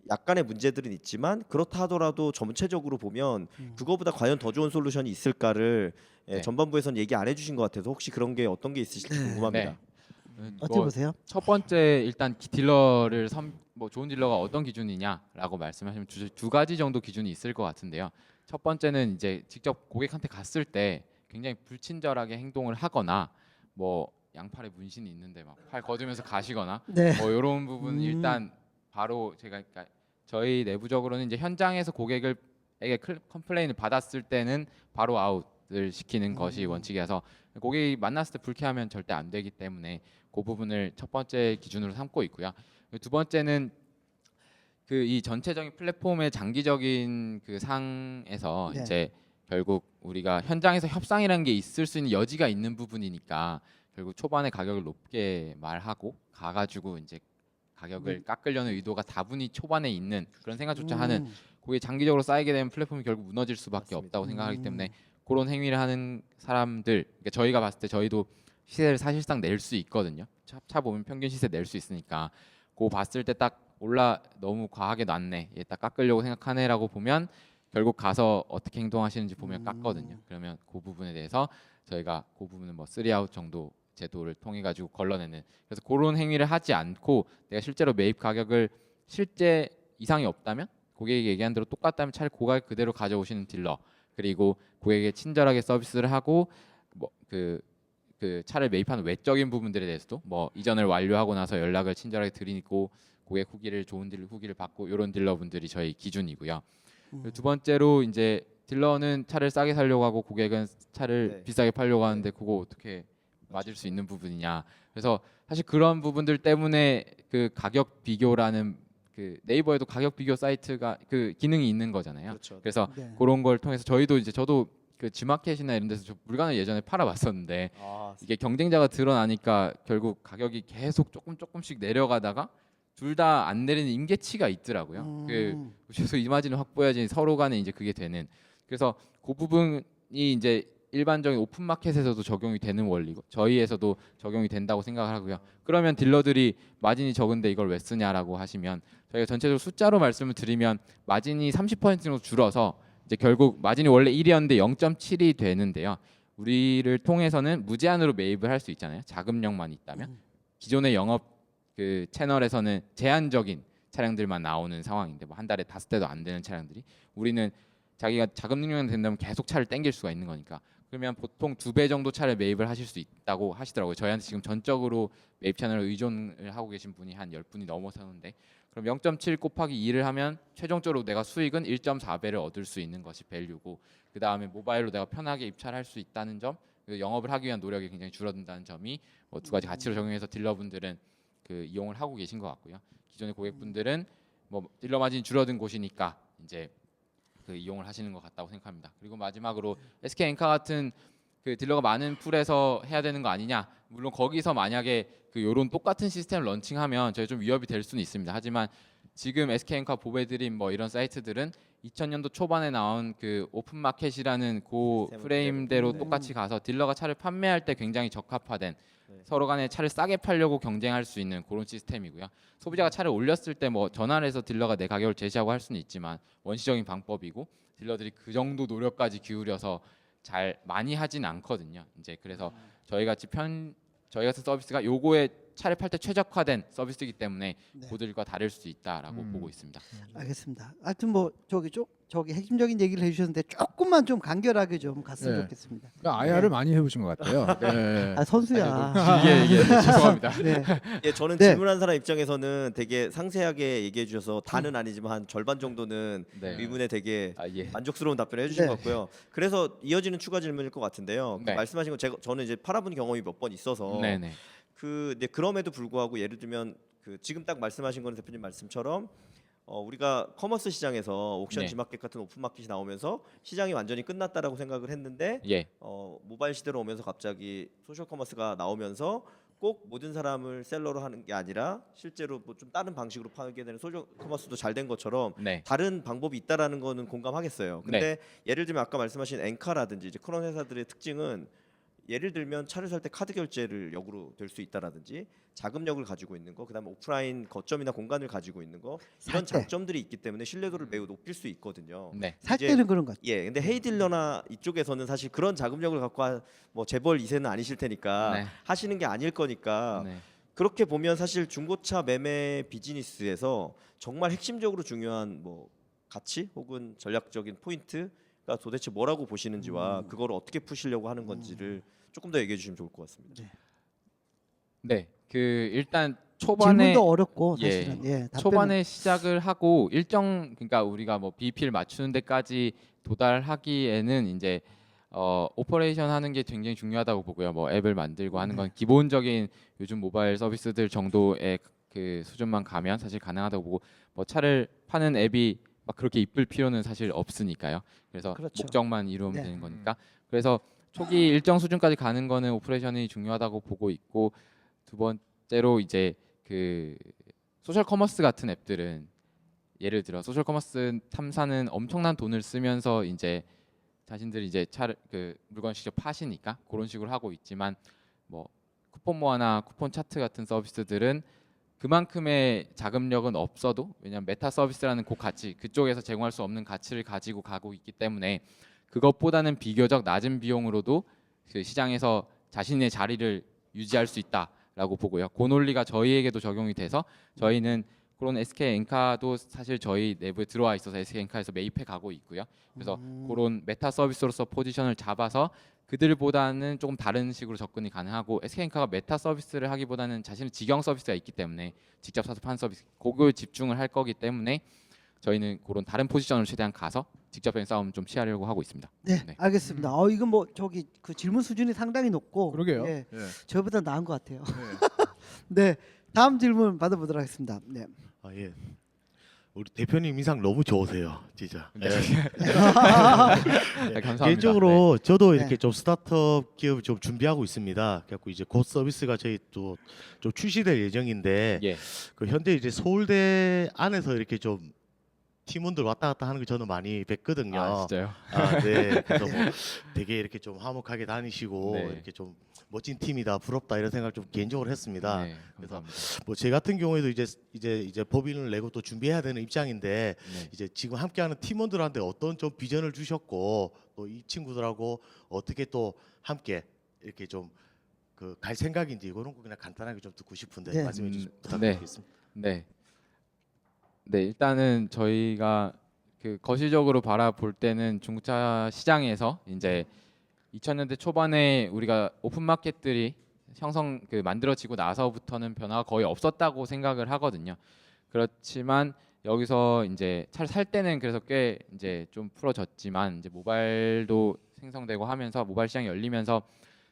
약간의 문제들은 있지만 그렇다 하더라도 전체적으로 보면 그거보다 과연 더 좋은 솔루션이 있을까를 네. 전반부에서는 얘기 안 해주신 것 같아서 혹시 그런 게 어떤 게 있으실지 궁금합니다. 어떻게 보세요? 첫 번째 일단 딜러를 뭐 좋은 딜러가 어떤 기준이냐라고 말씀하시면 두 가지 정도 기준이 있을 것 같은데요. 첫 번째는 이제 직접 고객한테 갔을 때 굉장히 불친절하게 행동을 하거나 뭐 양팔에 문신이 있는데 막 팔 걷으면서 가시거나 네. 뭐 이런 부분 일단 바로 제가 그러니까 저희 내부적으로는 이제 현장에서 고객에게 컴플레인을 받았을 때는 바로 아웃을 시키는 것이 원칙이어서 고객이 만났을 때 불쾌하면 절대 안 되기 때문에 그 부분을 첫 번째 기준으로 삼고 있고요. 두 번째는 그 이 전체적인 플랫폼의 장기적인 그 상에서 네. 이제 결국 우리가 현장에서 협상이라는 게 있을 수 있는 여지가 있는 부분이니까 결국 초반에 가격을 높게 말하고 가가지고 이제 가격을 깎으려는 의도가 다분히 초반에 있는 그런 생각조차 하는 그게 장기적으로 쌓이게 되면 플랫폼이 결국 무너질 수밖에 맞습니다. 없다고 생각하기 때문에 그런 행위를 하는 사람들, 그러니까 저희가 봤을 때 저희도 시세를 사실상 낼 수 있거든요. 차 보면 평균 시세 낼 수 있으니까 그거 봤을 때 딱 올라 너무 과하게 났네, 얘 딱 깎으려고 생각하네라고 보면 결국 가서 어떻게 행동하시는지 보면 깎거든요. 그러면 그 부분에 대해서 저희가 그 부분은 뭐 3아웃 정도 제도를 통해 가지고 걸러내는, 그래서 그런 행위를 하지 않고 내가 실제로 매입 가격을 실제 이상이 없다면 고객이 얘기한 대로 똑같다면 차를 그 가격 그대로 가져오시는 딜러, 그리고 고객에게 친절하게 서비스를 하고 뭐 그 차를 매입하는 외적인 부분들에 대해서도 뭐 이전을 완료하고 나서 연락을 친절하게 드리고 고객 후기를 좋은 딜러 후기를 받고 이런 딜러분들이 저희 기준이고요. 그리고 두 번째로 이제 딜러는 차를 싸게 살려고 하고 고객은 차를 네. 비싸게 팔려고 하는데 그거 어떻게 맞을 수 있는 부분이냐. 그래서 사실 그런 부분들 때문에 그 가격 비교라는 그 네이버에도 가격 비교 사이트가 그 기능이 있는 거잖아요. 그렇죠. 그래서 네. 그런 걸 통해서 저도 그 G마켓이나 이런 데서 저 물건을 예전에 팔아봤었는데 아, 이게 경쟁자가 드러나니까 결국 가격이 계속 조금씩 내려가다가 둘 다 안 내리는 임계치가 있더라고요. 그 최소 이마진을 확보해야지 서로 간에 이제 그게 되는. 그래서 그 부분이 이제 일반적인 오픈 마켓에서도 적용이 되는 원리고 저희에서도 적용이 된다고 생각을 하고요. 그러면 딜러들이 마진이 적은데 이걸 왜 쓰냐라고 하시면 저희가 전체적으로 숫자로 말씀을 드리면 마진이 30% 정도 줄어서 이제 결국 마진이 원래 1이었는데 0.7이 되는데요. 우리를 통해서는 무제한으로 매입을 할 수 있잖아요. 자금력만 있다면. 기존의 영업 그 채널에서는 제한적인 차량들만 나오는 상황인데 뭐 한 달에 5대도 안 되는 차량들이, 우리는 자기가 자금 능력이 된다면 계속 차를 땡길 수가 있는 거니까. 그러면 보통 2배 정도 차를 매입을 하실 수 있다고 하시더라고요. 저희한테 지금 전적으로 매입 채널을 의존을 하고 계신 분이 한 10분이 넘어서는데, 그럼 0.7 곱하기 2를 하면 최종적으로 내가 수익은 1.4배를 얻을 수 있는 것이 밸류고, 그 다음에 모바일로 내가 편하게 입찰할 수 있다는 점, 그 영업을 하기 위한 노력이 굉장히 줄어든다는 점이 뭐 두 가지 가치로 적용해서 딜러분들은 그 이용을 하고 계신 것 같고요. 기존의 고객분들은 뭐 딜러 마진이 줄어든 곳이니까 이제 그 이용을 하시는 것 같다고 생각합니다. 그리고 마지막으로 SK 엔카 같은 그 딜러가 많은 풀에서 해야 되는 거 아니냐. 물론 거기서 만약에 그 요런 똑같은 시스템을 런칭하면 저희 좀 위협이 될 수는 있습니다. 하지만 지금 SK 엔카 보배드림 뭐 이런 사이트들은 2000년도 초반에 나온 그 오픈 마켓이라는 그 프레임대로 네. 똑같이 가서 딜러가 차를 판매할 때 굉장히 적합화된, 네. 서로 간에 차를 싸게 팔려고 경쟁할 수 있는 그런 시스템이고요. 소비자가 차를 올렸을 때 뭐 전화를 해서 딜러가 내 가격을 제시하고 할 수는 있지만 원시적인 방법이고, 딜러들이 그 정도 노력까지 기울여서 잘 많이 하진 않거든요. 이제 그래서 저희 같은 서비스가 요거에 차를 팔 때 최적화된 서비스이기 때문에 네. 그들과 다를 수 있다라고 보고 있습니다. 알겠습니다. 하여튼 뭐 저기 핵심적인 얘기를 해주셨는데 조금만 좀 간결하게 좀 갔으면 네. 좋겠습니다. 그러니까 IR을 많이 해보신 것 같아요. 네. 아 선수야. 길게 얘기해서 죄송합니다. 네. 예, 저는 네. 질문한 사람 입장에서는 되게 상세하게 얘기해 주셔서 다는 아니지만 한 절반 정도는 네. 의문에 되게 예. 만족스러운 답변을 해주신 네. 것 같고요. 그래서 이어지는 추가 질문일 것 같은데요. 그 네. 말씀하신 거 저는 이제 팔아본 경험이 몇 번 있어서 네네. 근데 그럼에도 불구하고 예를 들면 그 지금 딱 말씀하신 거는 대표님 말씀처럼 우리가 커머스 시장에서 옥션 네. G마켓 같은 오픈 마켓이 나오면서 시장이 완전히 끝났다라고 생각을 했는데 예. 모바일 시대로 오면서 갑자기 소셜 커머스가 나오면서 꼭 모든 사람을 셀러로 하는 게 아니라 실제로 뭐 좀 다른 방식으로 파게 되는 소셜 커머스도 잘 된 것처럼 네. 다른 방법이 있다라는 거는 공감하겠어요. 근데 예를 들면 아까 말씀하신 엔카라든지 이제 그런 회사들의 특징은 예를 들면 차를 살 때 카드 결제를 역으로 될 수 있다라든지 자금력을 가지고 있는 거, 그다음에 오프라인 거점이나 공간을 가지고 있는 거, 이런 살 때. 장점들이 있기 때문에 신뢰도를 매우 높일 수 있거든요. 네. 살 이제- 때는 그런 것 같아요. 예, 근데 헤이딜러나 이쪽에서는 사실 그런 자금력을 갖고 뭐 재벌 2세는 아니실 테니까 네. 하시는 게 아닐 거니까 네. 그렇게 보면 사실 중고차 매매 비즈니스에서 정말 핵심적으로 중요한 뭐 가치 혹은 전략적인 포인트가 도대체 뭐라고 보시는지와 그거를 어떻게 푸시려고 하는 건지를 조금 더 얘기해 주시면 좋을 것 같습니다. 네. 그 일단 초반에 질문도 어렵고 예. 사실은 예, 답변은- 초반에 시작을 하고 그러니까 우리가 뭐 BP를 맞추는 데까지 도달하기에는 이제 오퍼레이션 하는 게 굉장히 중요하다고 보고요. 뭐 앱을 만들고 하는 건 기본적인 요즘 모바일 서비스들 정도의 그 수준만 가면 사실 가능하다고 보고 뭐 차를 파는 앱이 막 그렇게 이쁠 필요는 사실 없으니까요. 그래서 그렇죠. 목적만 이루면 네. 되는 거니까. 그래서 초기 일정 수준까지 가는 거는 오퍼레이션이 중요하다고 보고 있고 두 번째로 이제 그 소셜 커머스 같은 앱들은 예를 들어 소셜 커머스 탐사는 엄청난 돈을 쓰면서 이제 자신들이 이제 차를 그 물건 직접 파시니까 그런 식으로 하고 있지만 뭐 쿠폰 모아나 쿠폰 차트 같은 서비스들은 그만큼의 자금력은 없어도 왜냐하면 메타 서비스라는 그 가치 그쪽에서 제공할 수 없는 가치를 가지고 가고 있기 때문에 그것보다는 비교적 낮은 비용으로도 그 시장에서 자신의 자리를 유지할 수 있다라고 보고요. 그 논리가 저희에게도 적용이 돼서 저희는 그런 SK 엔카도 사실 저희 내부에 들어와 있어서 SK 엔카에서 매입해 가고 있고요. 그래서 그런 메타 서비스로서 포지션을 잡아서 그들보다는 조금 다른 식으로 접근이 가능하고 SK 엔카가 메타 서비스를 하기보다는 자신의 직영 서비스가 있기 때문에 직접 사서 파는 서비스 그거에 집중을 할 거기 때문에 저희는 그런 다른 포지션으로 최대한 가서 직접적인 싸움 좀 피하려고 하고 있습니다. 네, 네. 알겠습니다. 이건 뭐 저기 그 질문 수준이 상당히 높고 그러게요. 예, 예. 저보다 나은 것 같아요. 네. 네, 다음 질문 받아보도록 하겠습니다. 네. 예. 우리 대표님 인상 너무 좋으세요, 진짜. 네. 예. 감사합니다. 개인적으로 저도 네. 이렇게 좀 스타트업 기업을 좀 준비하고 있습니다. 그래갖고 이제 곧 서비스가 저희 또 좀 출시될 예정인데 예. 그 현재 이제 서울대 안에서 이렇게 좀 팀원들 왔다 갔다 하는 거 저는 많이 뵀거든요. 아 진짜요? 네. 그래서 뭐 되게 이렇게 좀 화목하게 다니시고 네. 이렇게 좀 멋진 팀이다, 부럽다 이런 생각 좀 개인적으로 했습니다. 네, 감사합니다. 뭐 제 같은 경우에도 이제 법인을 내고 또 준비해야 되는 입장인데 네. 이제 지금 함께하는 팀원들한테 어떤 좀 비전을 주셨고 또 이 친구들하고 어떻게 또 함께 이렇게 좀 그 갈 생각인지 그런 거 그냥 간단하게 좀 듣고 싶은데 네. 말씀해 주시면 네. 부탁드리겠습니다. 네. 네, 일단은 저희가 그 거시적으로 바라볼 때는 중고차 시장에서 이제 2000년대 초반에 우리가 오픈 마켓들이 만들어지고 나서부터는 변화가 거의 없었다고 생각을 하거든요. 그렇지만 여기서 이제 차를 살 때는 그래서 꽤 이제 좀 풀어졌지만 이제 모바일도 생성되고 하면서 모바일 시장이 열리면서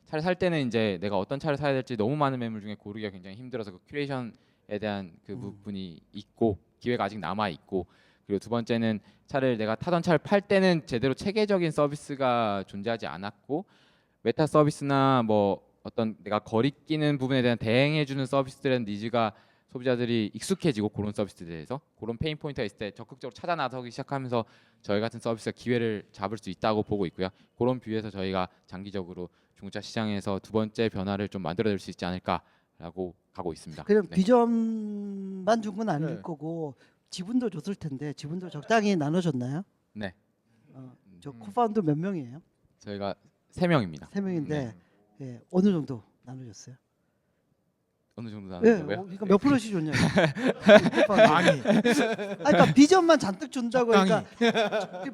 차를 살 때는 이제 내가 어떤 차를 사야 될지 너무 많은 매물 중에 고르기가 굉장히 힘들어서 그 큐레이션에 대한 그 부분이 있고 기회가 아직 남아 있고 그리고 두 번째는 차를 내가 타던 차를 팔 때는 제대로 체계적인 서비스가 존재하지 않았고 메타 서비스나 뭐 어떤 내가 거리끼는 부분에 대한 대행해주는 서비스들의 니즈가 소비자들이 익숙해지고 그런 서비스에 대해서 그런 페인 포인트가 있을 때 적극적으로 찾아 나서기 시작하면서 저희 같은 서비스가 기회를 잡을 수 있다고 보고 있고요. 그런 뷰에서 저희가 장기적으로 중고차 시장에서 두 번째 변화를 좀 만들어낼 수 있지 않을까라고 가고 있습니다. 그럼 네. 비전만 준 건 아닐 네. 거고 지분도 줬을 텐데 지분도 적당히 나눠줬나요? 네, 저 코파운더 몇 명이에요? 저희가 3명입니다. 3명인데 네. 예, 어느 정도 나눠줬어요? 어느 정도 예, 나누고요? 그러니까 몇 프로씩 줬냐고. 많이. 그러니까 비전만 잔뜩 준다고 그러니까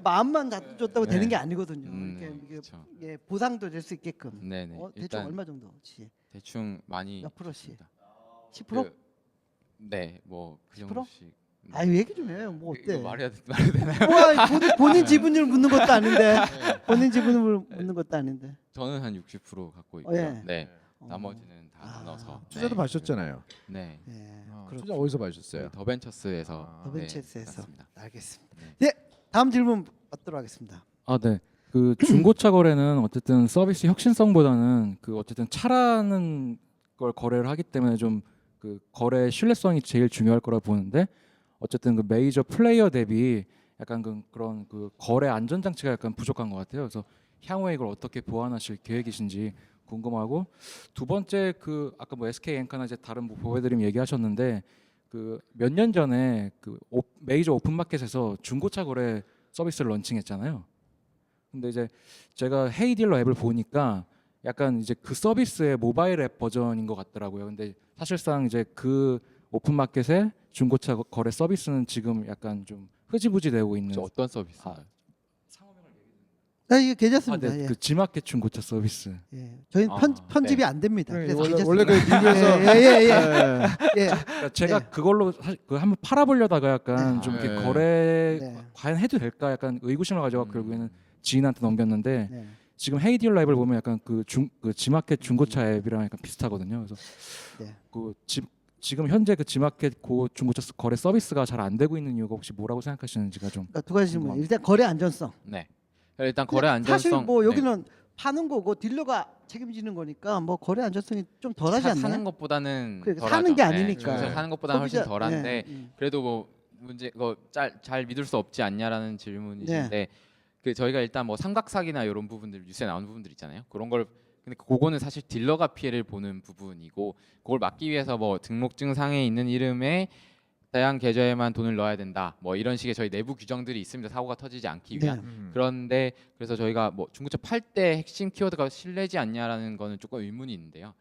마음만 잔뜩 줬다고 네. 되는 게 아니거든요. 이렇게 그렇죠. 예, 보상도 될 수 있게끔. 네네. 대충 일단 얼마 정도지? 대충 많이 몇 프로씩? 줍니다. 10%? 네, 뭐 그 10%? 정도씩. 네. 아, 얘기 좀 해요. 뭐 이거 어때? 말해도 되나요? 우와, 본인 지분율 묻는 것도 아닌데. 본인 지분을 묻는 것도 아닌데. 저는 한 60% 갖고 있고요. 예. 네, 어. 나머지는 다 아. 나눠서. 투자도 네. 마셨잖아요. 네. 예. 투자 어디서 마셨어요? 더벤처스에서. 아. 더벤처스에서. 네, 맞습니다. 알겠습니다. 네. 네, 다음 질문 받도록 하겠습니다. 아, 네. 그 중고차 거래는 어쨌든 서비스 혁신성보다는 그 어쨌든 차라는 걸 거래를 하기 때문에 좀 그 거래 신뢰성이 제일 중요할 거라 보는데 어쨌든 그 메이저 플레이어 대비 약간 그런 그 거래 안전 장치가 약간 부족한 것 같아요. 그래서 향후에 이걸 어떻게 보완하실 계획이신지 궁금하고 두 번째 그 아까 뭐 SK 엔카나 이제 다른 뭐 보배드림 얘기하셨는데 그 몇 년 전에 그 메이저 오픈마켓에서 중고차 거래 서비스를 런칭했잖아요. 근데 이제 제가 헤이딜러 앱을 보니까 약간 이제 그 서비스의 모바일 앱 버전인 것 같더라고요. 근데 사실상 이제 그 오픈마켓의 중고차 거래 서비스는 지금 약간 좀 흐지부지 되고 있는. 저 어떤 서비스인가요? 아, 이게 아, 괜찮습니다. 네. 예. 그 G마켓 중고차 서비스. 예. 저희는 아, 편집이 네. 안 됩니다. 그래서 원래 그 괜찮습니다. 미국에서 예. 네. 예. 그러니까 제가 네. 그걸로 그 한번 팔아보려다가 약간 네. 좀 이렇게 네. 거래 네. 과연 해도 될까 약간 의구심을 가져가 결국에는 지인한테 넘겼는데 네. 지금 헤이디얼 앱을 보면 약간 그 G마켓 중고차 앱이랑 약간 비슷하거든요. 그래서 네. 그 지금 현재 그 G마켓 고 중고차 거래 서비스가 잘 안 되고 있는 이유가 혹시 뭐라고 생각하시는지가 좀 그러니까 두 가지 질문. 궁금합니다. 일단 거래 안전성. 네. 일단 거래 사실 안전성. 뭐 네. 여기는 파는 거고 딜러가 책임지는 거니까 뭐 거래 안전성이 좀 덜하지 않나요? 사는 것보다는 그러니까 덜하죠. 사는 게 네, 아니니까. 중고차 사는 것보다는 훨씬 소비자- 덜한데 네, 그래도 뭐 문제 잘 믿을 수 없지 않냐라는 질문이신데 그 저희가 일단 뭐 삼각사기나 이런 부분들 뉴스에 나오는 부분들 있잖아요. 그런 걸 근데 그거는 사실 딜러가 피해를 보는 부분이고 그걸 막기 위해서 뭐 등록증상에 있는 이름에 다양 계좌에만 돈을 넣어야 된다. 뭐 이런 식의 저희 내부 규정들이 있습니다. 사고가 터지지 않기 네. 위한. 그런데 그래서 저희가 뭐 중고차 팔 때 핵심 키워드가 신뢰지 않냐라는 거는 조금 의문이 있는데요.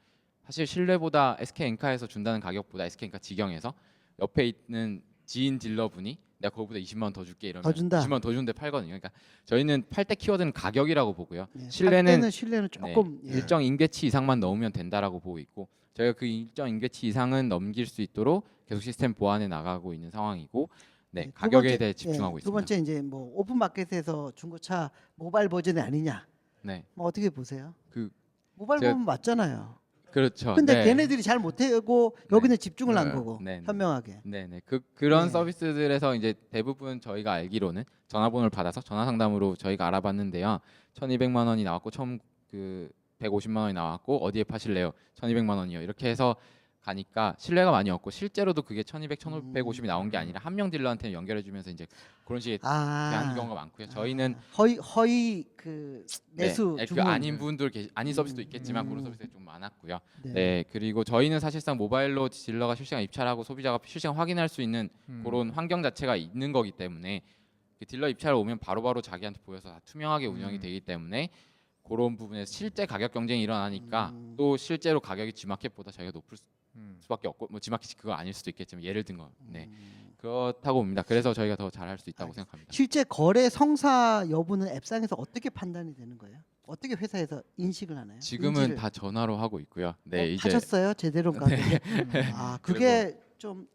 사실 신뢰보다 SK엔카에서 준다는 가격보다 SK엔카 직영에서 옆에 있는 지인 딜러분이 내가 그거보다 20만 원 더 줄게 이러면 더 준다. 20만 원 더 주는데 팔거든요. 그러니까 저희는 팔 때 키워드는 가격이라고 보고요. 네. 신뢰는 신뢰는 조금 예. 일정 임계치 이상만 넣으면 된다라고 보고 있고 저희가 그 일정 임계치 이상은 넘길 수 있도록 계속 시스템 보완해 나가고 있는 상황이고 네, 두 가격에 번째, 대해 집중하고 두 있습니다. 번째 이제 뭐 오픈마켓에서 중고차 모바일 버전이 아니냐. 네, 뭐 어떻게 보세요? 그 모바일 제가- 버전 맞잖아요. 그렇죠. 근데 네. 걔네들이 잘 못하고 여기는 집중을 한 네. 거고 네, 네. 현명하게. 네네 그런 네. 서비스들에서 이제 대부분 저희가 알기로는 전화번호를 받아서 전화 상담으로 저희가 알아봤는데요. 1,200만 원이 나왔고 처음 그 150만 원이 나왔고 어디에 파실래요? 1,200만 원이요. 이렇게 해서 가니까 신뢰가 많이 없고 실제로도 그게 1,200, 1,550이 나온 게 아니라 한 명 딜러한테 연결해 주면서 이제 그런 식의 대한 경우가 많고요. 저희는 허위 그 내수 네, 그 주문. 아닌 분들 아닌 서비스도 있겠지만 그런 서비스가 좀 많았고요. 네. 네, 그리고 저희는 사실상 모바일로 딜러가 실시간 입찰하고 소비자가 실시간 확인할 수 있는 그런 환경 자체가 있는 거기 때문에 그 딜러 입찰 오면 바로바로 자기한테 보여서 다 투명하게 운영이 되기 때문에 그런 부분에서 실제 가격 경쟁이 일어나니까 또 실제로 가격이 G마켓보다 저희가 높을 수밖에 없고 뭐 G마켓이 그거 아닐 수도 있겠지만 예를 든 거. 네. 그렇다고 봅니다. 그래서 저희가 더 잘할 수 있다고 생각합니다. 실제 거래 성사 여부는 앱상에서 어떻게 판단이 되는 거예요? 어떻게 회사에서 인식을 하나요? 지금은 인지를? 다 전화로 하고 있고요. 네, 이제 하셨어요? 제대로 가게. 아, 그게 좀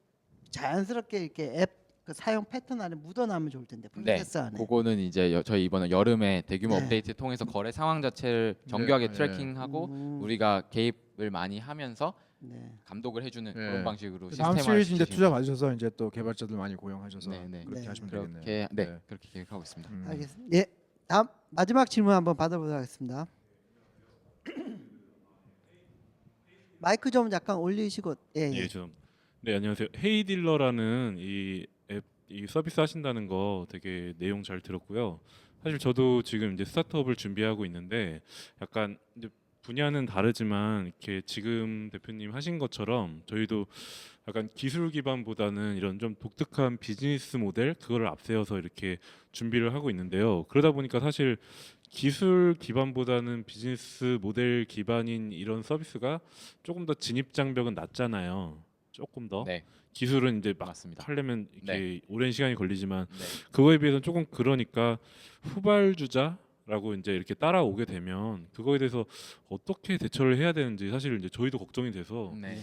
자연스럽게 이렇게 앱 그 사용 패턴 안에 묻어나면 좋을 텐데 네, 프로세스 안에. 그거는 이제 저희 이번에 여름에 대규모 네. 업데이트 통해서 거래 상황 자체를 정교하게 네. 트래킹하고 음. 우리가 개입을 많이 하면서 네. 감독을 해주는 네. 그런 방식으로 다음 시스템화를 시리즈 이제 시키시는 투자 받으셔서 이제 또 개발자들 많이 고용하셔서 네. 그렇게 네. 하시면 되겠네요. 그렇게 네, 그렇게 계획하고 있습니다. 알겠습니다. 예. 다음 마지막 질문 한번 받아보도록 하겠습니다. 마이크 좀 약간 올리시고 예. 예, 네, 안녕하세요. 헤이딜러라는 이 앱, 이 서비스 하신다는 거 되게 내용 잘 들었고요. 사실 저도 지금 이제 스타트업을 준비하고 있는데 약간 이제 분야는 다르지만 이렇게 지금 대표님 하신 것처럼 저희도 약간 기술 기반보다는 이런 좀 독특한 비즈니스 모델 그거를 앞세워서 이렇게 준비를 하고 있는데요. 그러다 보니까 사실 기술 기반보다는 비즈니스 모델 기반인 이런 서비스가 조금 더 진입 장벽은 낮잖아요. 조금 더 네, 기술은 이제 막 맞습니다. 하려면 이렇게 오랜 시간이 걸리지만 네. 그거에 비해서는 조금 그러니까 후발주자라고 이제 이렇게 따라오게 되면 그거에 대해서 어떻게 대처를 해야 되는지 사실 이제 저희도 걱정이 돼서 네.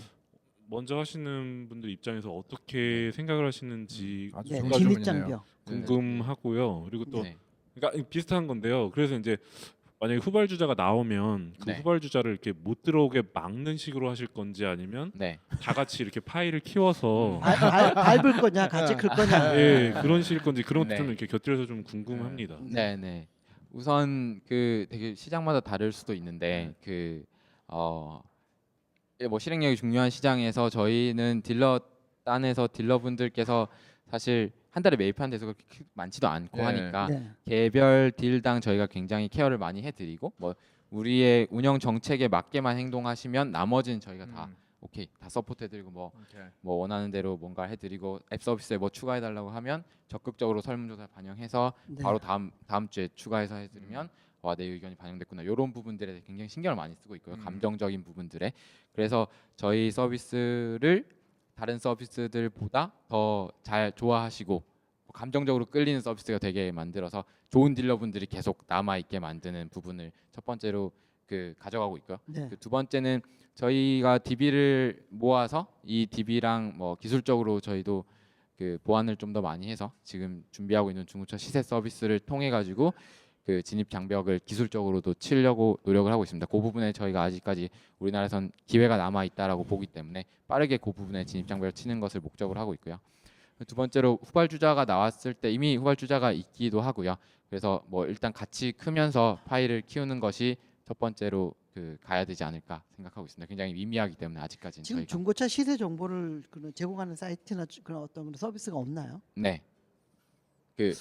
먼저 하시는 분들 입장에서 어떻게 생각을 하시는지 아주 네. 좋은 진입 질문이네요. 장벽. 궁금하고요. 그리고 또 네. 그러니까 비슷한 건데요. 그래서 이제 만약에 후발주자가 나오면 그 네. 후발주자를 이렇게 못 들어오게 막는 식으로 하실 건지 아니면 네. 다 같이 이렇게 파일을 키워서 밟을 거냐, 같이 클 거냐. 예 그런 식일 건지 그런 것도 네. 좀 이렇게 곁들여서 좀 궁금합니다. 네, 네. 우선 그 되게 시장마다 다를 수도 있는데 뭐 실행력이 중요한 시장에서 저희는 딜러 단에서 딜러분들께서 사실 한 달에 매입하는 데서 그렇게 많지도 않고 네. 하니까 네. 개별 딜당 저희가 굉장히 케어를 많이 해드리고 뭐 우리의 운영 정책에 맞게만 행동하시면 나머지는 저희가 다 오케이 다 서포트해드리고 뭐 원하는 대로 뭔가 해드리고 앱 서비스에 뭐 추가해달라고 하면 적극적으로 설문조사 반영해서 네. 바로 다음 주에 추가해서 해드리면 와 내 의견이 반영됐구나 이런 부분들에 굉장히 신경을 많이 쓰고 있고요 감정적인 부분들에 그래서 저희 서비스를 다른 서비스들보다 더 잘 좋아하시고 감정적으로 끌리는 서비스가 되게 만들어서 좋은 딜러분들이 계속 남아 있게 만드는 부분을 첫 번째로 그 가져가고 있고요. 네. 그 두 번째는 저희가 DB를 모아서 이 DB랑 뭐 기술적으로 저희도 그 보완을 좀 더 많이 해서 지금 준비하고 있는 중고차 시세 서비스를 통해 가지고 그 진입 장벽을 기술적으로도 치려고 노력을 하고 있습니다. 그 부분에 저희가 아직까지 우리나라에선 기회가 남아 있다라고 보기 때문에 빠르게 그 부분에 진입 장벽을 치는 것을 목적으로 하고 있고요. 두 번째로 후발주자가 나왔을 때 이미 후발주자가 있기도 하고요. 그래서 뭐 일단 같이 크면서 파일을 키우는 것이 첫 번째로 그 가야 되지 않을까 생각하고 있습니다. 굉장히 미미하기 때문에 아직까지는 지금 저희가 중고차 시세 정보를 그런 제공하는 사이트나 그런 어떤 그런 서비스가 없나요? 네. 그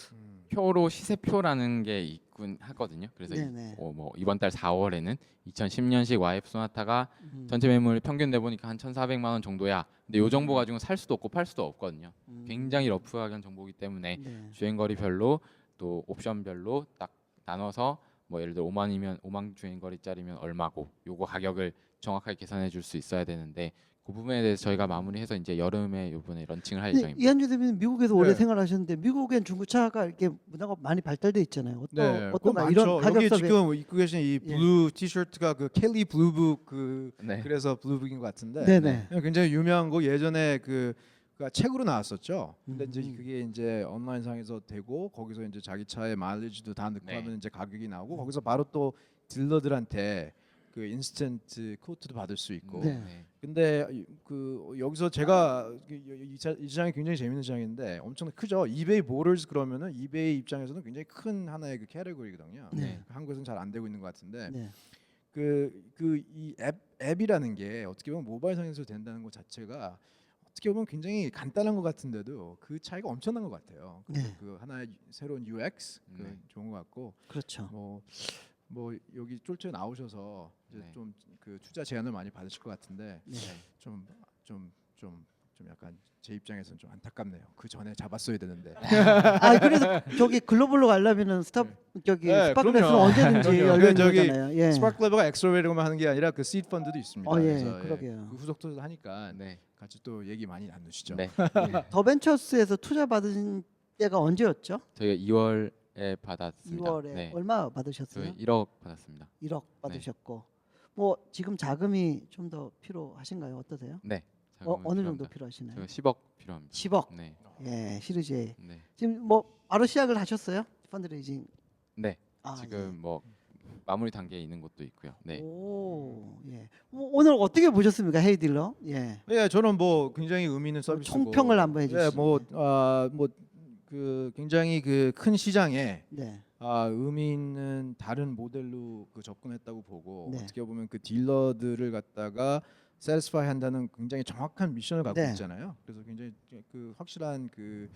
표로 시세표라는 게 있군 하거든요. 그래서 네네. 뭐 이번 달 4월에는 2010년식 YF 소나타가 전체 매물 평균 내보니까 한 1,400만 원 정도야. 근데 요 정보 가지고 살 수도 없고 팔 수도 없거든요. 굉장히 러프하게 한 정보이기 때문에 네. 주행거리별로 또 옵션별로 딱 나눠서 뭐 예를 들어 5만이면 5만 주행거리짜리면 얼마고 요거 가격을 정확하게 계산해 줄 수 있어야 되는데 그 부분에 대해서 저희가 마무리해서 이제 여름에 요번에 런칭을 할 예정입니다. 이한주 대표님 미국에서 오래 네. 생활하셨는데 미국엔 중고차가 이렇게 문화가 많이 발달돼 있잖아요. 네, 어떤 그거 이런 많죠. 가격 여기 서비 지금 입고 계신 이 예. 블루 티셔츠가 그 켈리 블루북 그 네. 그래서 블루북인 것 같은데 네네. 굉장히 유명한 거 예전에 그 책으로 나왔었죠. 근데 이제 음. 그게 이제 온라인상에서 되고 거기서 이제 자기 차의 마일리지도 다 넣고 네. 하면 이제 가격이 나오고 거기서 바로 또 딜러들한테 그 인스턴트 코트도 받을 수 있고. 네. 근데 그 여기서 제가 이 시장이 굉장히 재밌는 시장인데 엄청 크죠. 이베이 모터스 그러면은 이베이 입장에서는 굉장히 큰 하나의 그 캐테고리거든요. 네. 한국에서는 잘 안 되고 있는 것 같은데 네. 이 앱이라는 게 어떻게 보면 모바일상에서 된다는 것 자체가 어떻게 보면 굉장히 간단한 것 같은데도 그 차이가 엄청난 것 같아요. 네. 그 하나의 새로운 UX 네. 좋은 것 같고 그렇죠. 뭐 여기 쫄쫄 나오셔서 이제 네. 좀 그 투자 제안을 많이 받으실 것 같은데 네. 좀 약간 제 입장에서는 좀 안타깝네요. 그 전에 잡았어야 되는데. 아 그래서 저기 글로벌로 가려면은 저기 네, 스파클레스는 그럼요. 언제든지 그럼요. 열려 있는 저기 거잖아요. 예. 스파클레버가 엑셀러레이터만 하는 게 아니라 그 시드 펀드도 있습니다. 예, 그래서 그러게요. 그 후속도 하니까 네. 같이 또 얘기 많이 나누시죠. 네. 더벤처스에서 투자 받은 때가 언제였죠? 저희가 2월에 받았습니다. 2월에 네. 얼마 받으셨어요? 저희 1억 받았습니다. 1억 받으셨고 뭐 지금 자금이 좀 더 필요하신가요? 어떠세요? 네. 어느 자금은 정도 필요합니다. 필요하시나요? 저희가 10억 필요합니다. 10억. 네. 예, 시리즈 A. 네. 지금 뭐 바로 시작을 하셨어요? 펀드레이징. 네. 아, 지금 뭐 마무리 단계에 있는 곳도 있고요. 네. 오, 예. 오늘 어떻게 보셨습니까, 헤이 딜러? 예. 예, 저는 뭐 굉장히 의미 있는 서비스고 총평을 한번 예, 해주시죠. 그 굉장히 그 큰 시장에 네. 의미 있는 다른 모델로 그 접근했다고 보고 네. 어떻게 보면 그 딜러들을 갖다가 satisfy 한다는 굉장히 정확한 미션을 갖고 네. 있잖아요. 그래서 굉장히 그 확실한 그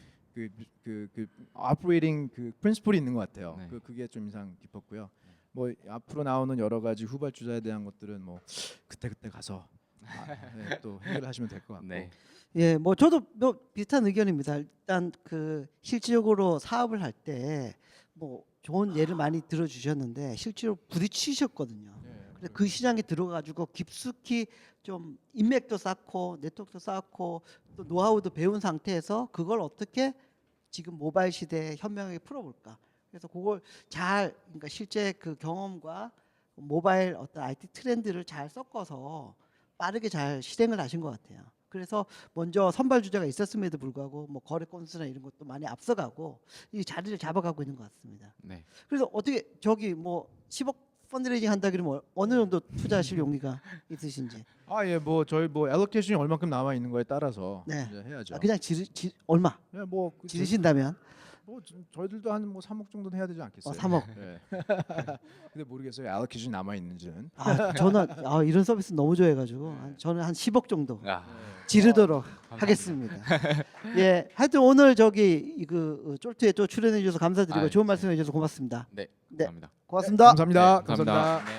operating 그 principle이 있는 것 같아요. 네. 그게 좀 인상 깊었고요. 뭐 앞으로 나오는 여러 가지 후발주자에 대한 것들은 뭐 그때 가서 또 해결하시면 될 것 같고. 네. 예, 뭐 저도 뭐 비슷한 의견입니다. 일단 그 실질적으로 사업을 할 때 뭐 좋은 예를 많이 들어주셨는데 실제로 부딪히셨거든요. 근데 그 시장에 들어가지고 깊숙이 좀 인맥도 쌓고 네트워크도 쌓고 또 노하우도 배운 상태에서 그걸 어떻게 지금 모바일 시대에 현명하게 풀어볼까. 그래서 그걸 잘 그러니까 실제 그 경험과 모바일 어떤 IT 트렌드를 잘 섞어서 빠르게 잘 실행을 하신 것 같아요. 그래서 먼저 선발 주자가 있었음에도 불구하고 뭐 거래 건수나 이런 것도 많이 앞서가고 이 자리를 잡아가고 있는 것 같습니다. 네. 그래서 어떻게 저기 뭐 10억 펀드레이징 한다 그러면 어느 정도 투자하실 용의가 있으신지. 예, 뭐 저희 뭐 알로케이션이 얼마큼 남아 있는 거에 따라서 네. 이제 해야죠. 그냥 얼마 예, 뭐 지르신다면 저희들도 한 뭐 3억 정도는 해야 되지 않겠어요? 3억. 예. 근데 모르겠어요. 알로케이션 남아 있는지는. 저는 이런 서비스 너무 좋아해가지고 저는 한 10억 정도 아, 지르도록 감사합니다. 하겠습니다. 예, 하여튼 오늘 저기 그 쫄트에 또 출연해 주셔서 감사드리고 아유, 좋은 말씀해 주셔서 고맙습니다. 네. 네. 감사합니다. 고맙습니다. 감사합니다. 네, 감사합니다. 네.